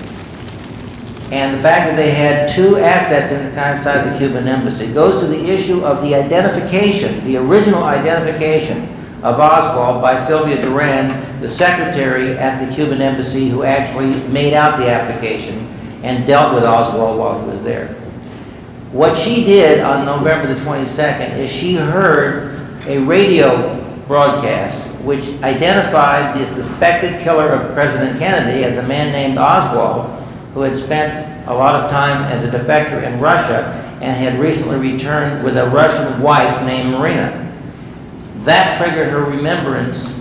and the fact that they had 2 assets inside the Cuban embassy goes to the issue of the identification, the original identification of Oswald by Sylvia Duran, the secretary at the Cuban embassy who actually made out the application and dealt with Oswald while he was there. What she did on November the 22nd is she heard a radio broadcast which identified the suspected killer of President Kennedy as a man named Oswald, who had spent a lot of time as a defector in Russia and had recently returned with a Russian wife named Marina. That triggered her remembrance,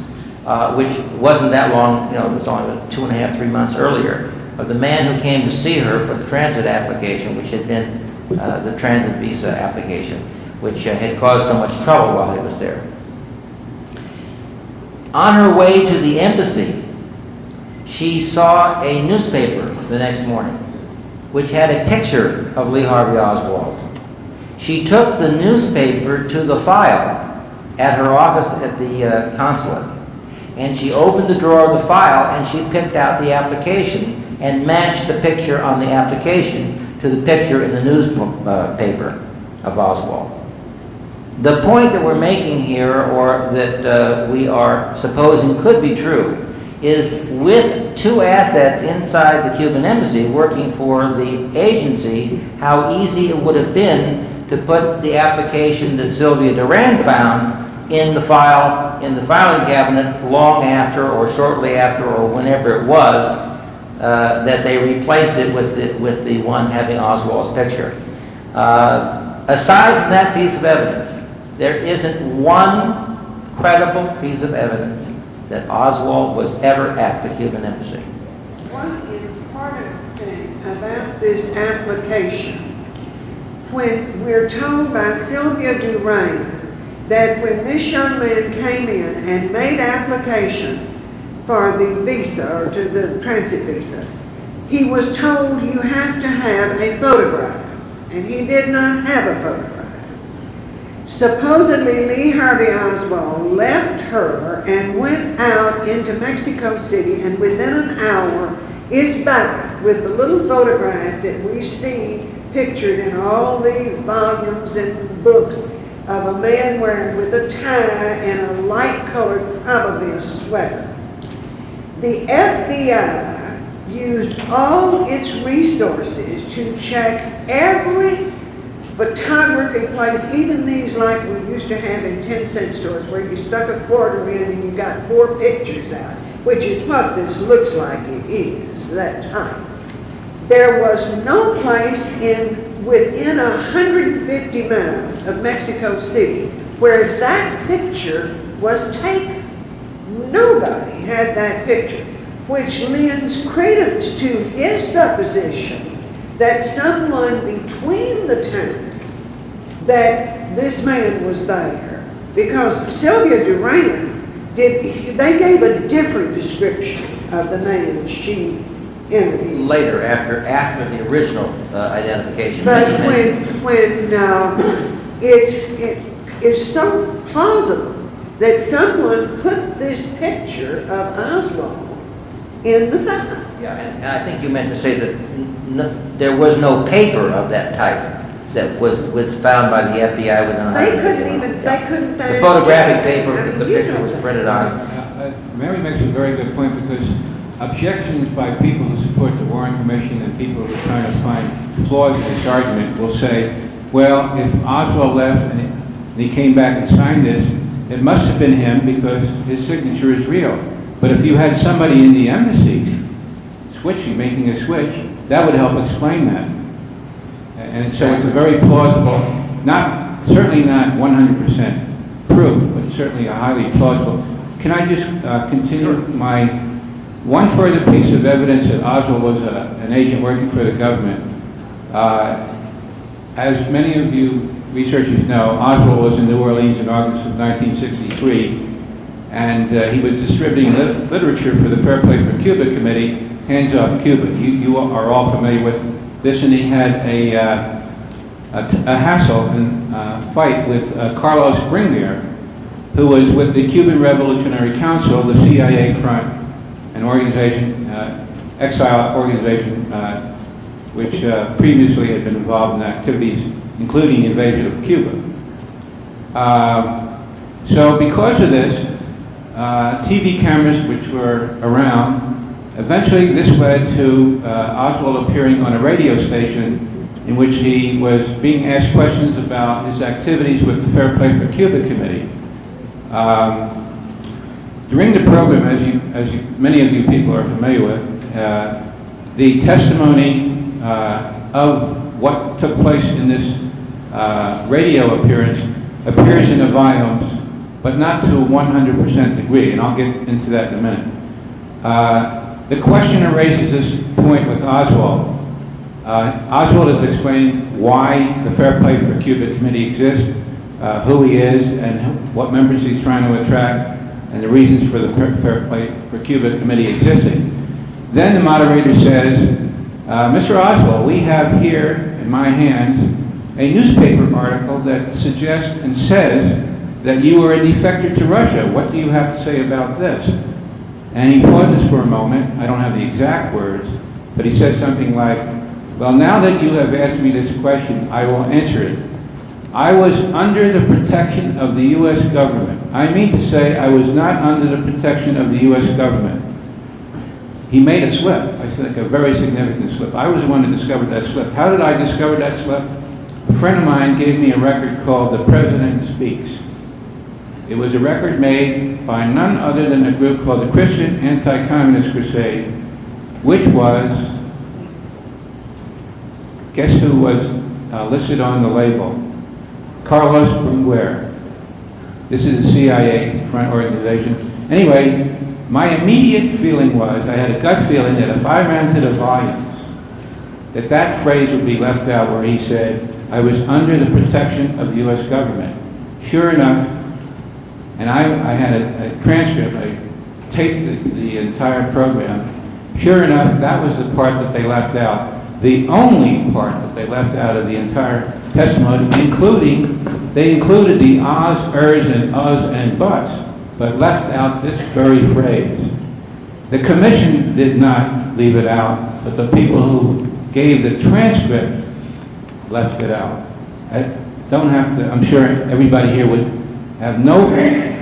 which wasn't that long, it was only 2.5, 3 months earlier, of the man who came to see her for the transit application, which had been the transit visa application, which had caused so much trouble while he was there. On her way to the embassy, she saw a newspaper the next morning, which had a picture of Lee Harvey Oswald. She took the newspaper to the file at her office at the consulate, and she opened the drawer of the file and she picked out the application and matched the picture on the application to the picture in the newspaper of Oswald. The point that we're making here, or that we are supposing could be true, is with 2 assets inside the Cuban embassy working for the agency, how easy it would have been to put the application that Sylvia Duran found in the filing cabinet long after or shortly after or whenever it was that they replaced it with the one having Oswald's picture. Aside from that piece of evidence, there isn't one credible piece of evidence that Oswald was ever at the Cuban embassy. One important thing about this application, when we're told by Sylvia Duran that when this young man came in and made application for the visa, or to the transit visa, he was told you have to have a photograph, and he did not have a photograph. Supposedly, Lee Harvey Oswald left her and went out into Mexico City, and within an hour is back with the little photograph that we see pictured in all the volumes and books of a man wearing with a tie and a light-colored, probably a sweater. The FBI used all its resources to check every photography place, even these like we used to have in 10-cent stores where you stuck a quarter in and you got 4 pictures out, which is what this looks like it is, that time. There was no place within 150 miles of Mexico City where that picture was taken. Nobody had that picture, which lends credence to his supposition that someone between the time that this man was there, because Sylvia Duran they gave a different description of the man she interviewed. Later, after the original identification. But when it's so plausible that someone put this picture of Oswald in the file. Yeah, and I think you meant to say that there was no paper of that type that was found by the FBI within They couldn't find the photographic paper that the picture was printed on. Mary makes a very good point, because objections by people who support the Warren Commission and people who are trying to find flaws in this argument will say, well, if Oswald left and he came back and signed this, it must have been him because his signature is real. But if you had somebody in the embassy making a switch, that would help explain that. And so it's a very plausible, certainly not 100% proof, but certainly a highly plausible. Can I just continue my one further piece of evidence that Oswald was an agent working for the government? As many of you researchers know, Oswald was in New Orleans in August of 1963, and he was distributing literature for the Fair Play for Cuba Committee, Hands Off Cuba. You are all familiar with this, and he had a hassle and fight with Carlos Bringuer, who was with the Cuban Revolutionary Council, the CIA front, an organization, exile organization, which previously had been involved in activities including the invasion of Cuba. So because of this, TV cameras which were around, eventually this led to Oswald appearing on a radio station in which he was being asked questions about his activities with the Fair Play for Cuba Committee. During the program, as many of you people are familiar with, the testimony of what took place in this radio appearance appears in the volumes, but not to a 100% degree, and I'll get into that in a minute. The questioner raises this point with Oswald. Oswald is explaining why the Fair Play for Cuba Committee exists, who he is, and what members he's trying to attract, and the reasons for the Fair Play for Cuba Committee existing. Then the moderator says, Mr. Oswald, we have here in my hands a newspaper article that suggests and says that you were a defector to Russia. What do you have to say about this? And he pauses for a moment. I don't have the exact words, but he says something like, well, now that you have asked me this question, I will answer it. I was under the protection of the U.S. government. I mean to say I was not under the protection of the U.S. government. He made a slip, I think a very significant slip. I was the one who discovered that slip. How did I discover that slip? A friend of mine gave me a record called The President Speaks. It was a record made by none other than a group called the Christian Anti-Communist Crusade, which was, guess who was listed on the label? Carlos Bringuer. This is a CIA front organization. Anyway, my immediate feeling was, I had a gut feeling that if I ran to the volumes, that phrase would be left out where he said, I was under the protection of the U.S. government. Sure enough, and I had a transcript, I taped the entire program. Sure enough, that was the part that they left out. The only part that they left out of the entire testimony, they included the ahs, ers, and uhs, and buts, but left out this very phrase. The commission did not leave it out, but the people who gave the transcript left it out. I don't have to, I'm sure everybody here would have no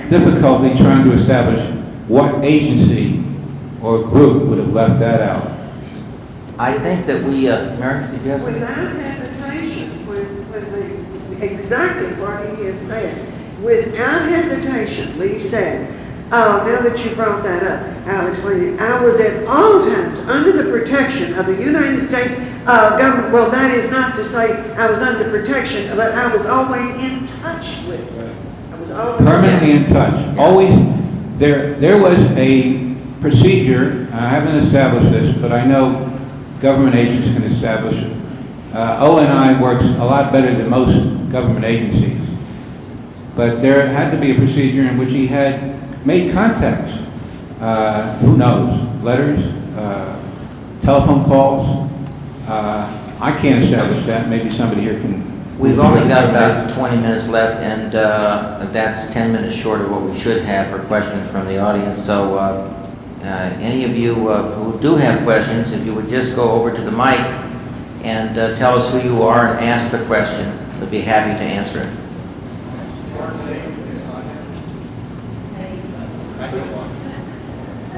difficulty trying to establish what agency or group would have left that out. I think that we, Mary, did you have something? Without hesitation, exactly what he has said. Without hesitation, Lee said, now that you brought that up, I'll explain it. I was at all times under the protection of the United States government. Well, that is not to say I was under protection, but I was always in touch with it. I was always permanently in touch. Yeah. Always, there was a procedure, I haven't established this, but I know government agents can establish it. O&I works a lot better than most government agencies. But there had to be a procedure in which he had made contacts. Who knows? Letters, telephone calls. I can't establish that. Maybe somebody here can. We've only got about 20 minutes left, and that's 10 minutes short of what we should have for questions from the audience. So any of you who do have questions, if you would just go over to the mic and tell us who you are and ask the question, we'd be happy to answer it.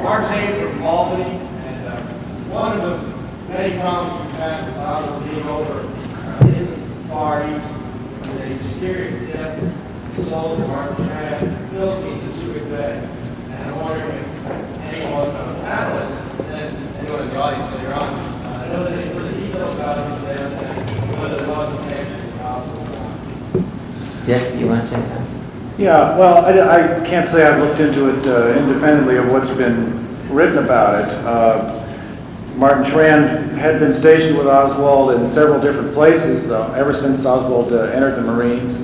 Mark Zane from Albany, and one of the many problems we've had with Oswald being over in the Far East is a mysterious death sold to our trash in the Philippines is too bad. And I'm wondering if anyone on the panelists and anyone in the audience later on knows any further details about this death and whether there was a connection with Oswald or not. Dick, you want to take that? Yeah, well, I can't say I've looked into it independently of what's been written about it. Martin Schramm had been stationed with Oswald in several different places, ever since Oswald entered the Marines.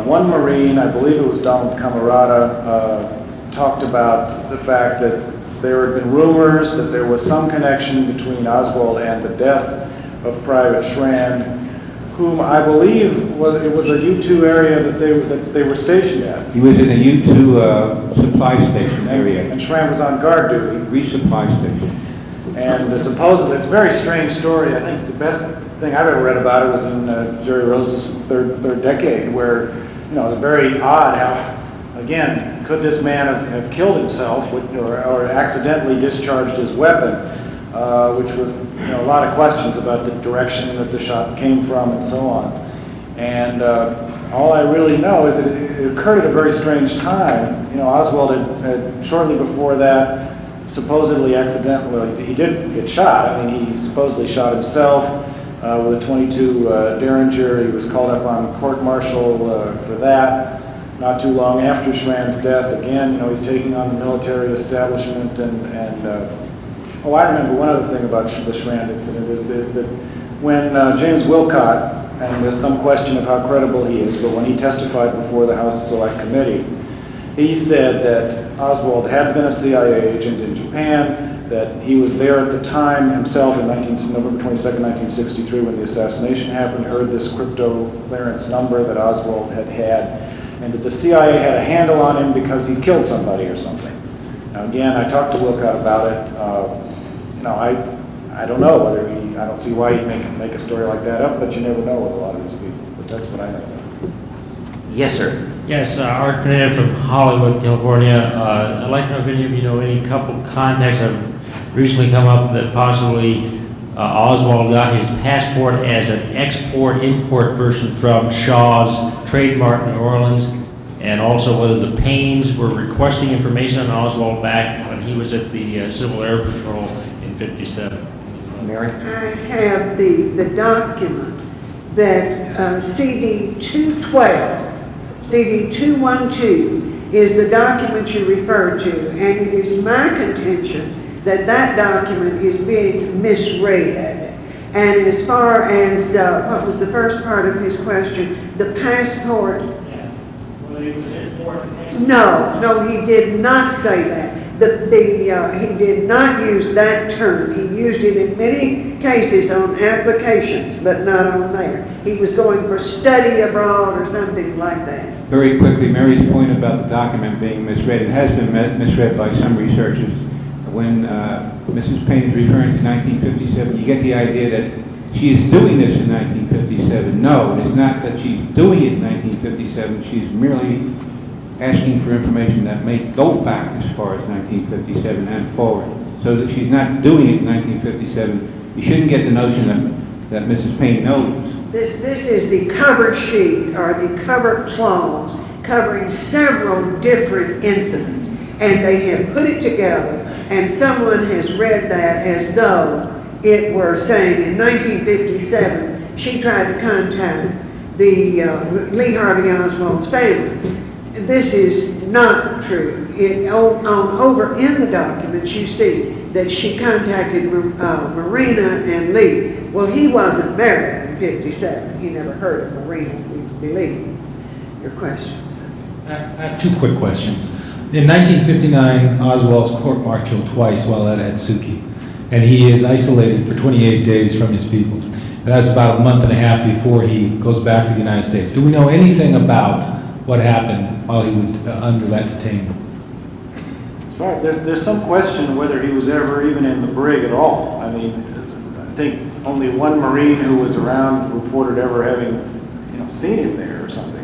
One Marine, I believe it was Donald Camarada, talked about the fact that there had been rumors that there was some connection between Oswald and the death of Private Schramm, whom I believe it was a U-2 area that they were stationed at. He was in a U-2 supply station area. And Schramm was on guard duty. Resupply station. And supposedly, it's a very strange story. I think the best thing I've ever read about it was in Jerry Rose's third decade, where, you know, it was very odd how, again, could this man have killed himself or accidentally discharged his weapon, which was, you know, a lot of questions about the direction that the shot came from and so on. And all I really know is that it occurred at a very strange time. You know, Oswald had shortly before that supposedly accidentally, he did get shot. I mean, he supposedly shot himself with a .22 Derringer. He was called up on court-martial for that. Not too long after Schramm's death, again, you know, he's taking on the military establishment oh, I remember one other thing about the Schramm incident is that when James Wilcott, and there's some question of how credible he is, but when he testified before the House Select Committee, he said that Oswald had been a CIA agent in Japan, that he was there at the time himself in November 22nd, 1963, when the assassination happened, heard this crypto clearance number that Oswald had, and that the CIA had a handle on him because he killed somebody or something. Now again, I talked to Wilcott about it. You know, I don't know whether I don't see why he'd make a story like that up, but you never know with a lot of these people. But that's what I know. Yes, sir. Yes, Art Pineda from Hollywood, California. I'd like to know if any of you know any couple contacts that have recently come up that possibly Oswald got his passport as an export-import person from Shaw's trademark in New Orleans, and also whether the Paynes were requesting information on Oswald back when he was at the Civil Air Patrol in '57. Mary? I have the document that CD 212, CD 212 is the document you refer to, and it is my contention that that document is being misread. And as far as, what was the first part of his question, the passport? Yeah. Well, he was important. No, he did not say that. He did not use that term. He used it in many cases on applications, but not on there. He was going for study abroad or something like that. Very quickly, Mary's point about the document being misread, it has been misread by some researchers. When Mrs. Payne is referring to 1957, you get the idea that she is doing this in 1957. No, it is not that she's doing it in 1957. She's merely asking for information that may go back as far as 1957 and forward, so that she's not doing it in 1957. You shouldn't get the notion that Mrs. Payne knows. This is the cover sheet or the cover clause covering several different incidents, and they have put it together, and someone has read that as though it were saying in 1957 she tried to contact the Lee Harvey Oswald's family. This is not true. Over in the documents you see that she contacted Marina and Lee. Well, he wasn't married in '57. He never heard of Marina, we believe. Your questions? I have two quick questions. In 1959, Oswald's court-martialed twice while at Atsuki, and he is isolated for 28 days from his people. That's about a month and a half before he goes back to the United States. Do we know anything about what happened while he was under that detainment? Right. There's some question whether he was ever even in the brig at all. I mean, I think only one Marine who was around reported ever having, seen him there or something.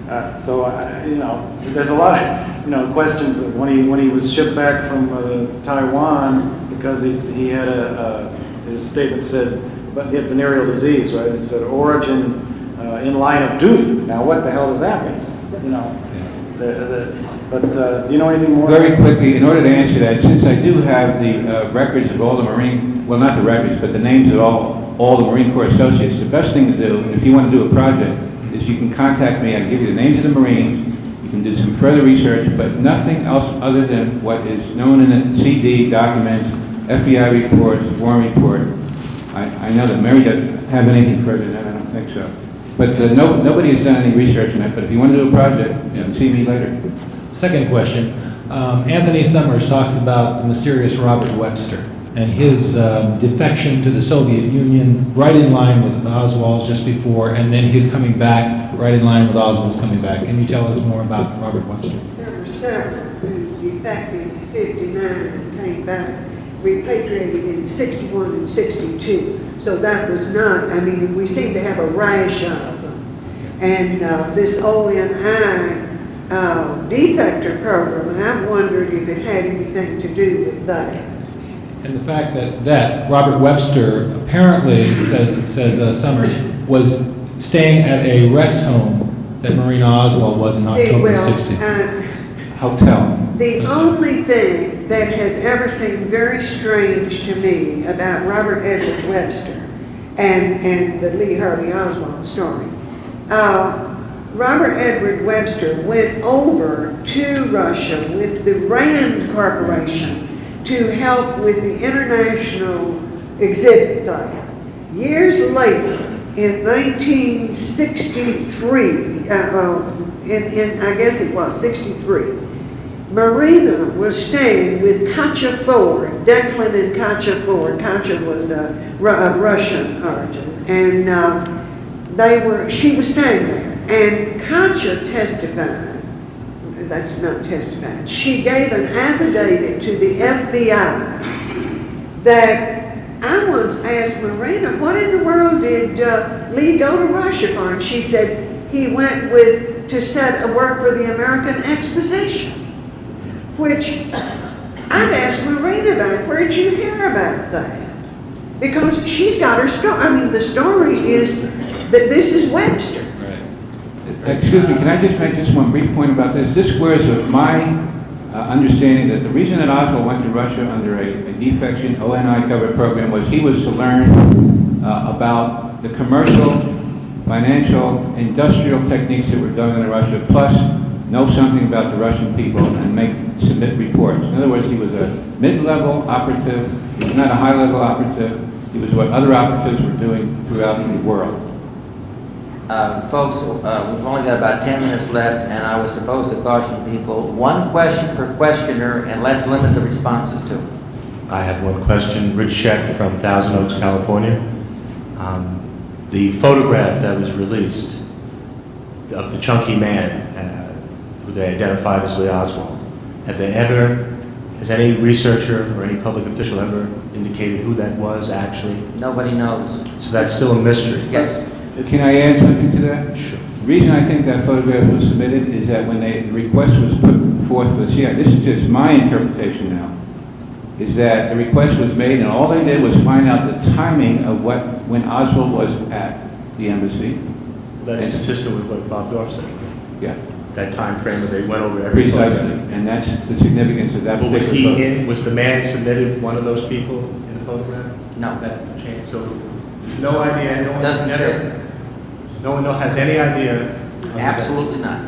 There's a lot of, questions of when he was shipped back from Taiwan, because he had his statement said, but he had venereal disease, right? It said origin in line of duty. Now, what the hell does that mean? But do you know anything more? Very quickly, in order to answer that, since I do have the records of all the Marine, well, not the records, but the names of all the Marine Corps associates, the best thing to do, if you want to do a project, is you can contact me. I can give you the names of the Marines, can do some further research, but nothing else other than what is known in the CD documents, FBI reports, War report. I know that Mary doesn't have anything further than that, I don't think so. But nobody has done any research on it, but if you want to do a project, you can see me later. Second question. Anthony Summers talks about the mysterious Robert Webster and his defection to the Soviet Union right in line with Oswald's just before, and then his coming back right in line with Oswald's coming back. Can you tell us more about Robert Webster? There were several who defected in 59 and came back, repatriated in 61 and 62. So that was not, I mean, we seem to have a rash of them. And this ONI defector program, I've wondered if it had anything to do with that. And the fact that Robert Webster apparently, says Summers, was staying at a rest home that Marina Oswald was in October 60. Hotel. The only thing that has ever seemed very strange to me about Robert Edward Webster and the Lee Harvey Oswald story, Robert Edward Webster went over to Russia with the Rand Corporation to help with the international exhibit thing. Years later, in 1963, I guess it was 63, Marina was staying with Katya Ford, Declan and Katya Ford. Katya was a Russian origin, and she was staying there. And Katya testified, that's not testified, she gave an affidavit to the FBI that I once asked Marina, what in the world did Lee go to Russia for? And she said he went to work for the American Exposition, which I've asked Marina about. Where'd you hear about that? Because she's got her story. I mean, the story is that this is Webster. Excuse me, can I just make just one brief point about this? This squares with my understanding that the reason that Oswald went to Russia under a defection ONI covered program was he was to learn about the commercial, financial, industrial techniques that were going on in Russia, plus know something about the Russian people and submit reports. In other words, he was a mid-level operative, he was not a high-level operative, he was what other operatives were doing throughout the world. Folks, we've only got about 10 minutes left, and I was supposed to caution people, one question per questioner, and let's limit the responses to. I have one question. Rich Scheck from Thousand Oaks, California. The photograph that was released of the chunky man, who they identified as Lee Oswald, has any researcher or any public official ever indicated who that was actually? Nobody knows. So that's still a mystery? Yes. Can I add something to that? Sure. The reason I think that photograph was submitted is that when the request was put forth for the CIA, this is just my interpretation now, is that the request was made and all they did was find out the timing of when Oswald was at the embassy. That's consistent with what Bob Dorff said. Yeah. That time frame where they went over every Precisely, photograph. and that's the significance of that But was particular photo. was the man submitted one of those people in the photograph? No. That changed, so there's no idea, no one Doesn't never, fit. no one has any idea. Absolutely not.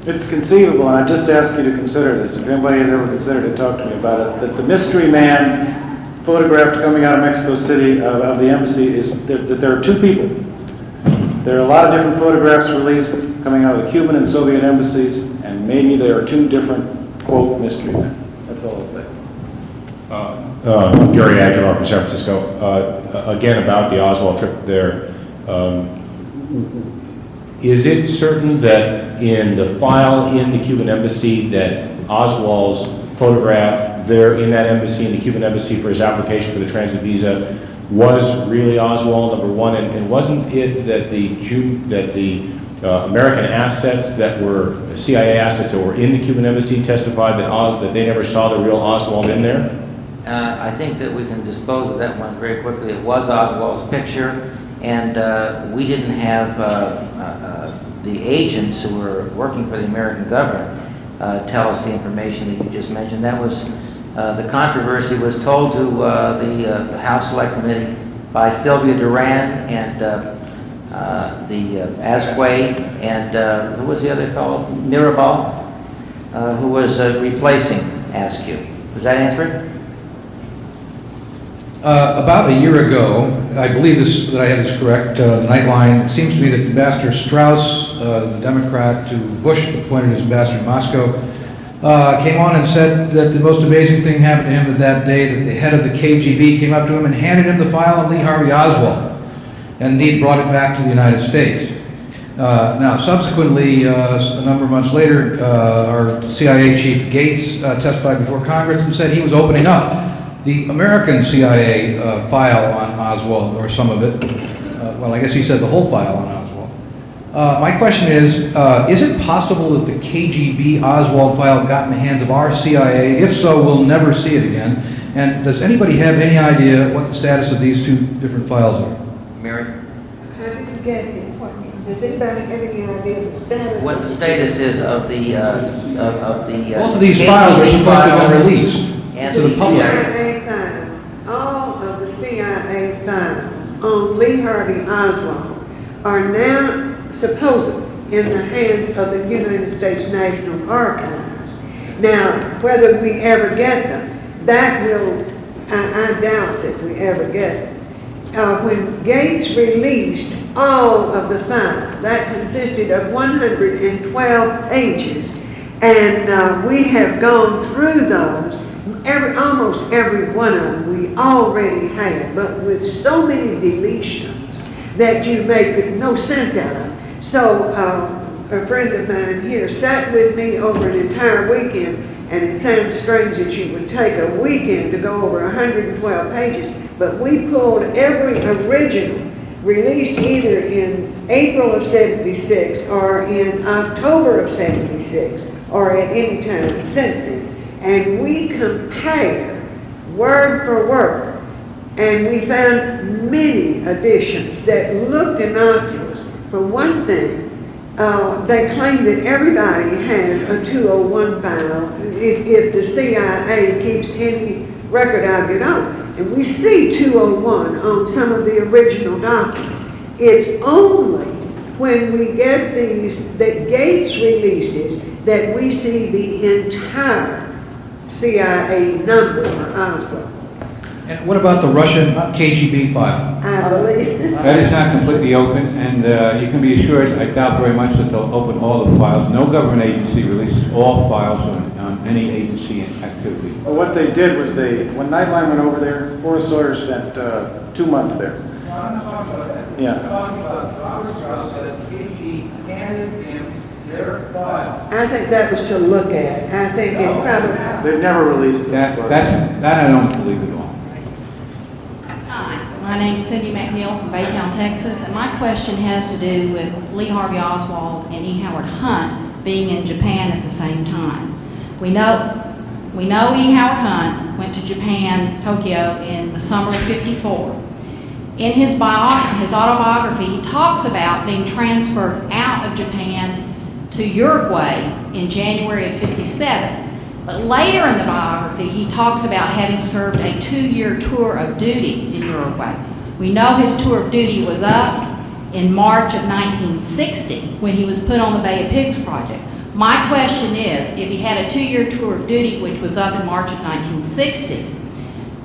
It's conceivable, and I just ask you to consider this, if anybody has ever considered it, talk to me about it, that the mystery man photographed coming out of Mexico City of the embassy is that there are two people. There are a lot of different photographs released coming out of the Cuban and Soviet embassies, and maybe there are two different, quote, mystery men. That's all I'll say. Gary Aguilar from San Francisco. Again, about the Oswald trip there. Is it certain that in the file in the Cuban embassy that Oswald's photograph there in that embassy, in the Cuban embassy for his application for the transit visa, was really Oswald, number one? And wasn't it that the American assets that were CIA assets that were in the Cuban embassy testified that they never saw the real Oswald in there? I think that we can dispose of that one very quickly. It was Oswald's picture, and we didn't have the agents who were working for the American government tell us the information that you just mentioned. That was, the controversy was told to the House Select Committee by Sylvia Duran and the A.S.K, and who was the other fellow? Mirabal, who was replacing A.S.K. Does that answer it? About a year ago, I believe that I have this correct, Nightline, it seems to me that Ambassador Strauss, the Democrat who Bush appointed as ambassador in Moscow, came on and said that the most amazing thing happened to him that day, that the head of the KGB came up to him and handed him the file on Lee Harvey Oswald, and indeed brought it back to the United States. Now, subsequently, a number of months later, our CIA chief Gates testified before Congress and said he was opening up the American CIA file on Oswald, or some of it. Well, I guess he said the whole file on Oswald. My question is it possible that the KGB Oswald file got in the hands of our CIA? If so, we'll never see it again. And does anybody have any idea what the status of these two different files are? Mary? How did you get it? Does anybody have any idea of the status? What the status is of the Both of these files are supposed to have been released and to the public. CIA files, all of the CIA files on Lee Harvey Oswald are now supposedly in the hands of the United States National Archives. Now, whether we ever get them, that will, I doubt that we ever get them. When Gates released all of the files, that consisted of 112 pages, and we have gone through those. Almost every one of them we already had, but with so many deletions that you make no sense out of. So a friend of mine here sat with me over an entire weekend, and it sounds strange that you would take a weekend to go over 112 pages, but we pulled every original released either in April of '76 or in October of '76 or at any time since then. And we compared word for word, and we found many additions that looked innocuous. For one thing, they claim that everybody has a 201 file if the CIA keeps any record of it on. And we see 201 on some of the original documents. It's only when we get these, that Gates releases, that we see the entire CIA number for Oswald. And what about the Russian KGB file? I believe. That is not completely open, and you can be assured, I doubt very much that they'll open all the files. No government agency releases all files on any agency activity. Well, what they did was when Nightline went over there, Forrest Sawyer spent 2 months there. No, I'm not talking about that. Yeah. I'm talking about Robert Strauss said that KGB handed him their file. I think that was to look at. I think it probably. They've never released it. That I don't believe at all. Hi, my name's Cindy McNeil from Baytown, Texas, and my question has to do with Lee Harvey Oswald and E. Howard Hunt being in Japan at the same time. We know E. Howard Hunt went to Japan, Tokyo, in the summer of '54. In his autobiography, he talks about being transferred out of Japan to Uruguay in January of '57. But later in the biography, he talks about having served a 2-year tour of duty in Uruguay. We know his tour of duty was up in March of 1960 when he was put on the Bay of Pigs project. My question is, if he had a 2-year tour of duty, which was up in March of 1960,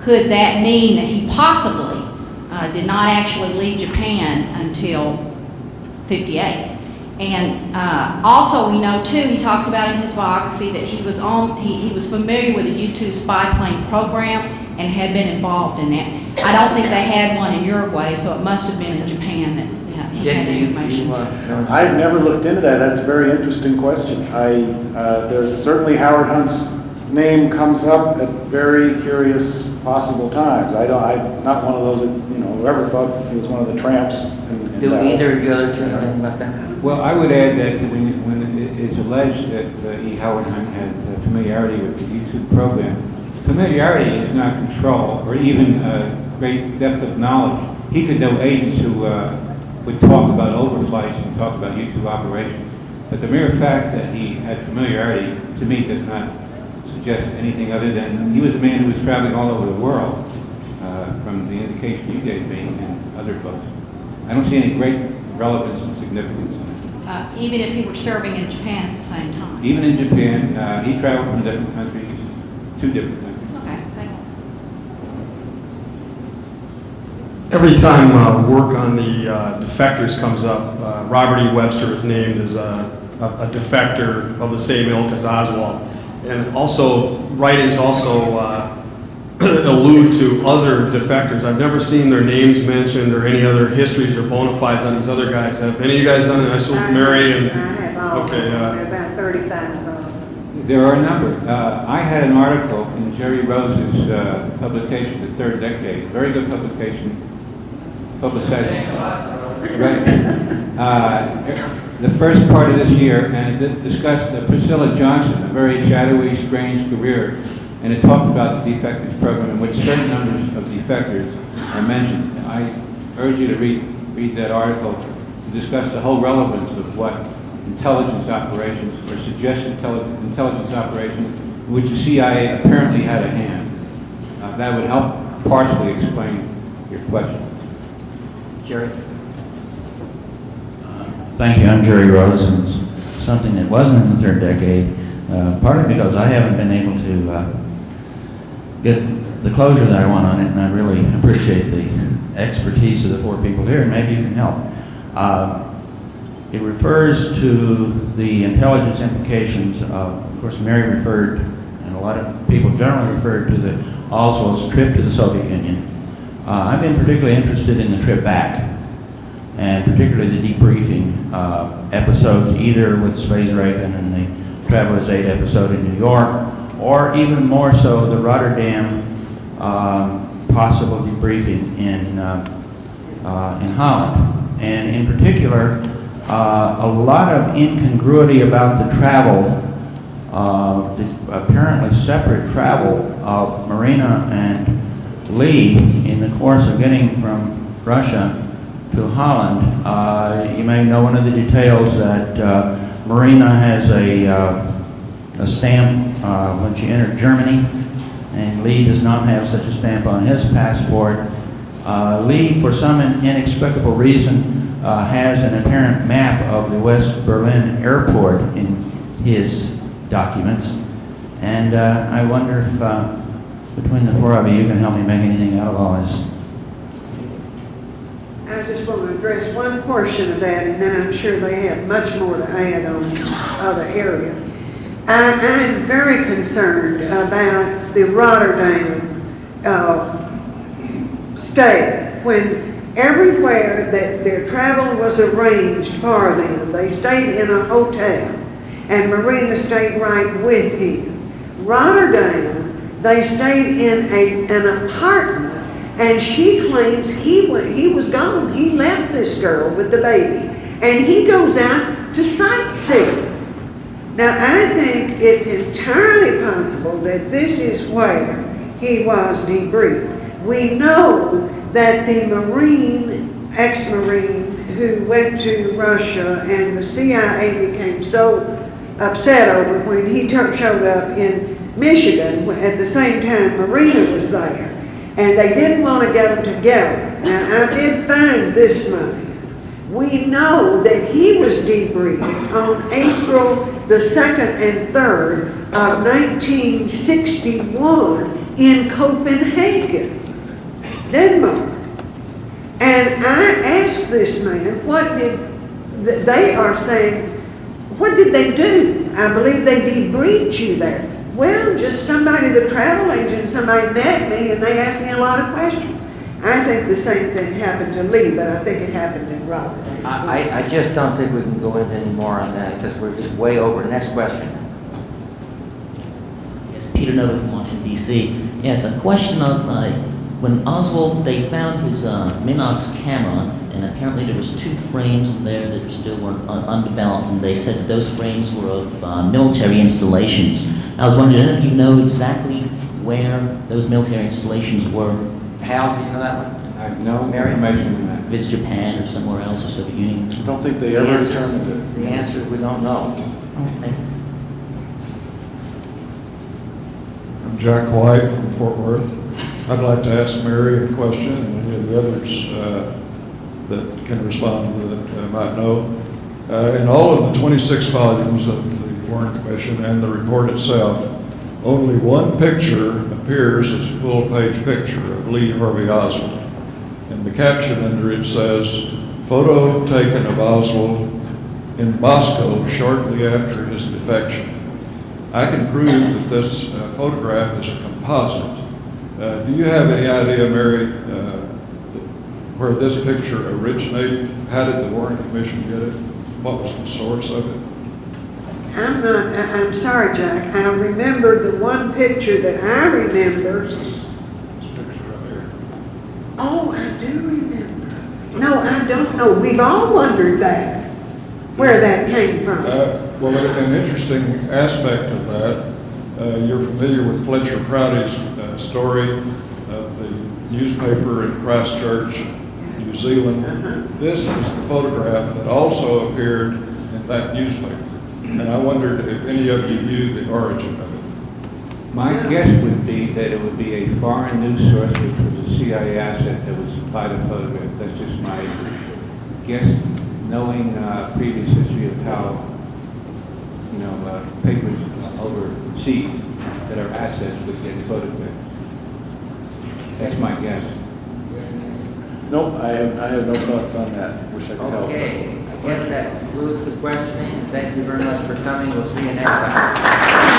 could that mean that he possibly did not actually leave Japan until '58? And also we know too, he talks about in his biography that he was familiar with the U-2 spy plane program and had been involved in that. I don't think they had one in Uruguay, so it must have been in Japan that he had that information. I've never looked into that. That's a very interesting question. There's certainly Howard Hunt's name comes up at very curious possible times. I'm not one of those that, who ever thought he was one of the tramps. Do either of you other two know anything about that? Well, I would add that when it's alleged that E. Howard Hunt had familiarity with the YouTube program, familiarity is not control or even great depth of knowledge. He could know agents who would talk about overflights and talk about YouTube operations. But the mere fact that he had familiarity, to me, does not suggest anything other than he was a man who was traveling all over the world, from the indication you gave me and other folks. I don't see any great relevance and significance in it. Even if he were serving in Japan at the same time? Even in Japan, he traveled from different countries, two different countries. Okay, thank you. Every time work on the defectors comes up, Robert E. Webster is named as a defector of the same ilk as Oswald. And also, writings also allude to other defectors. I've never seen their names mentioned or any other histories or bona fides on these other guys. Have any of you guys done it? I saw Mary and... I have all, Okay, about 35 of them. There are a number. I had an article in Jerry Rose's publication, The Third Decade, very good publication, publicized. Right. The first part of this year, and it discussed Priscilla Johnson, a very shadowy, strange career, and it talked about the defectors program in which certain numbers of defectors are mentioned. I urge you to read that article to discuss the whole relevance of what intelligence operations, or suggested intelligence operations, in which the CIA apparently had a hand. That would help partially explain your question. Jerry? Thank you. I'm Jerry Rose, and something that wasn't in the third decade, partly because I haven't been able to get the closure that I want on it, and I really appreciate the expertise of the four people here, and maybe you can help. It refers to the intelligence implications of course, Mary referred, and a lot of people generally referred to the Oswald's trip to the Soviet Union. I've been particularly interested in the trip back, and particularly the debriefing episodes, either with Space Raven and the Traveler's Aid episode in New York, or even more so the Rotterdam possible debriefing in Holland. And in particular, a lot of incongruity about the travel, the apparently separate travel of Marina and Lee in the course of getting from Russia to Holland. You may know one of the details that Marina has a stamp when she entered Germany, and Lee does not have such a stamp on his passport. Lee, for some inexplicable reason, has an apparent map of the West Berlin airport in his documents, and I wonder if between the four of you can help me make anything out of all this. I just want to address one portion of that, and then I'm sure they have much more to add on other areas. I'm very concerned about the Rotterdam stay. When everywhere that their travel was arranged for them, they stayed in a hotel, and Marina stayed right with him. Rotterdam, they stayed in an apartment, and she claims he was gone. He left this girl with the baby, and he goes out to sightsee. Now, I think it's entirely possible that this is where he was debriefed. We know that the ex-Marine who went to Russia and the CIA became so upset over when he showed up in Michigan at the same time Marina was there, and they didn't want to get them together. Now, I did find this man. We know that he was debriefed on April the 2nd and 3rd of 1961 in Copenhagen, Denmark. And I asked this man, they are saying, what did they do? I believe they debriefed you there. Well, just somebody, the travel agent, somebody met me and they asked me a lot of questions. I think the same thing happened to Lee, but I think it happened in Rotterdam. I just don't think we can go into any more on that because we're just way over. Next question. Yes, Peter Novak from Washington, D.C. Yes, a question of when Oswald, they found his Minox camera, and apparently there was 2 frames there that still were undeveloped, and they said that those frames were of military installations. I was wondering if you know exactly where those military installations were. Hal, do you know that one? I have no information on that. If it's Japan or somewhere else, or Soviet Union. I don't think they ever determined it. The answer is we don't know. Okay. I'm Jack White from Fort Worth. I'd like to ask Mary a question and any of the others. that can respond to that might know. In all of the 26 volumes of the Warren Commission and the report itself, only one picture appears as a full-page picture of Lee Harvey Oswald. And the caption under it says, "Photo taken of Oswald in Moscow shortly after his defection." I can prove that this photograph is a composite. Do you have any idea, Mary, where this picture originated? How did the Warren Commission get it? What was the source of it? I'm sorry, Jack. I remember the one picture that I remember. This picture right here. Oh, I do remember. No, I don't know. We've all wondered that, where that came from. Well, an interesting aspect of that, you're familiar with Fletcher Prouty's story of the newspaper in Christchurch, New Zealand. This is the photograph that also appeared in that newspaper. And I wondered if any of you knew the origin of it. My guess would be that it would be a foreign news source, which was a CIA asset that would supply the photograph. That's just my guess, knowing previous history of how, papers overseas that are assets would get photographed. That's my guess. Nope, I have no thoughts on that. Wish I could help. Okay, I guess that concludes the questioning. Thank you very much for coming. We'll see you next time.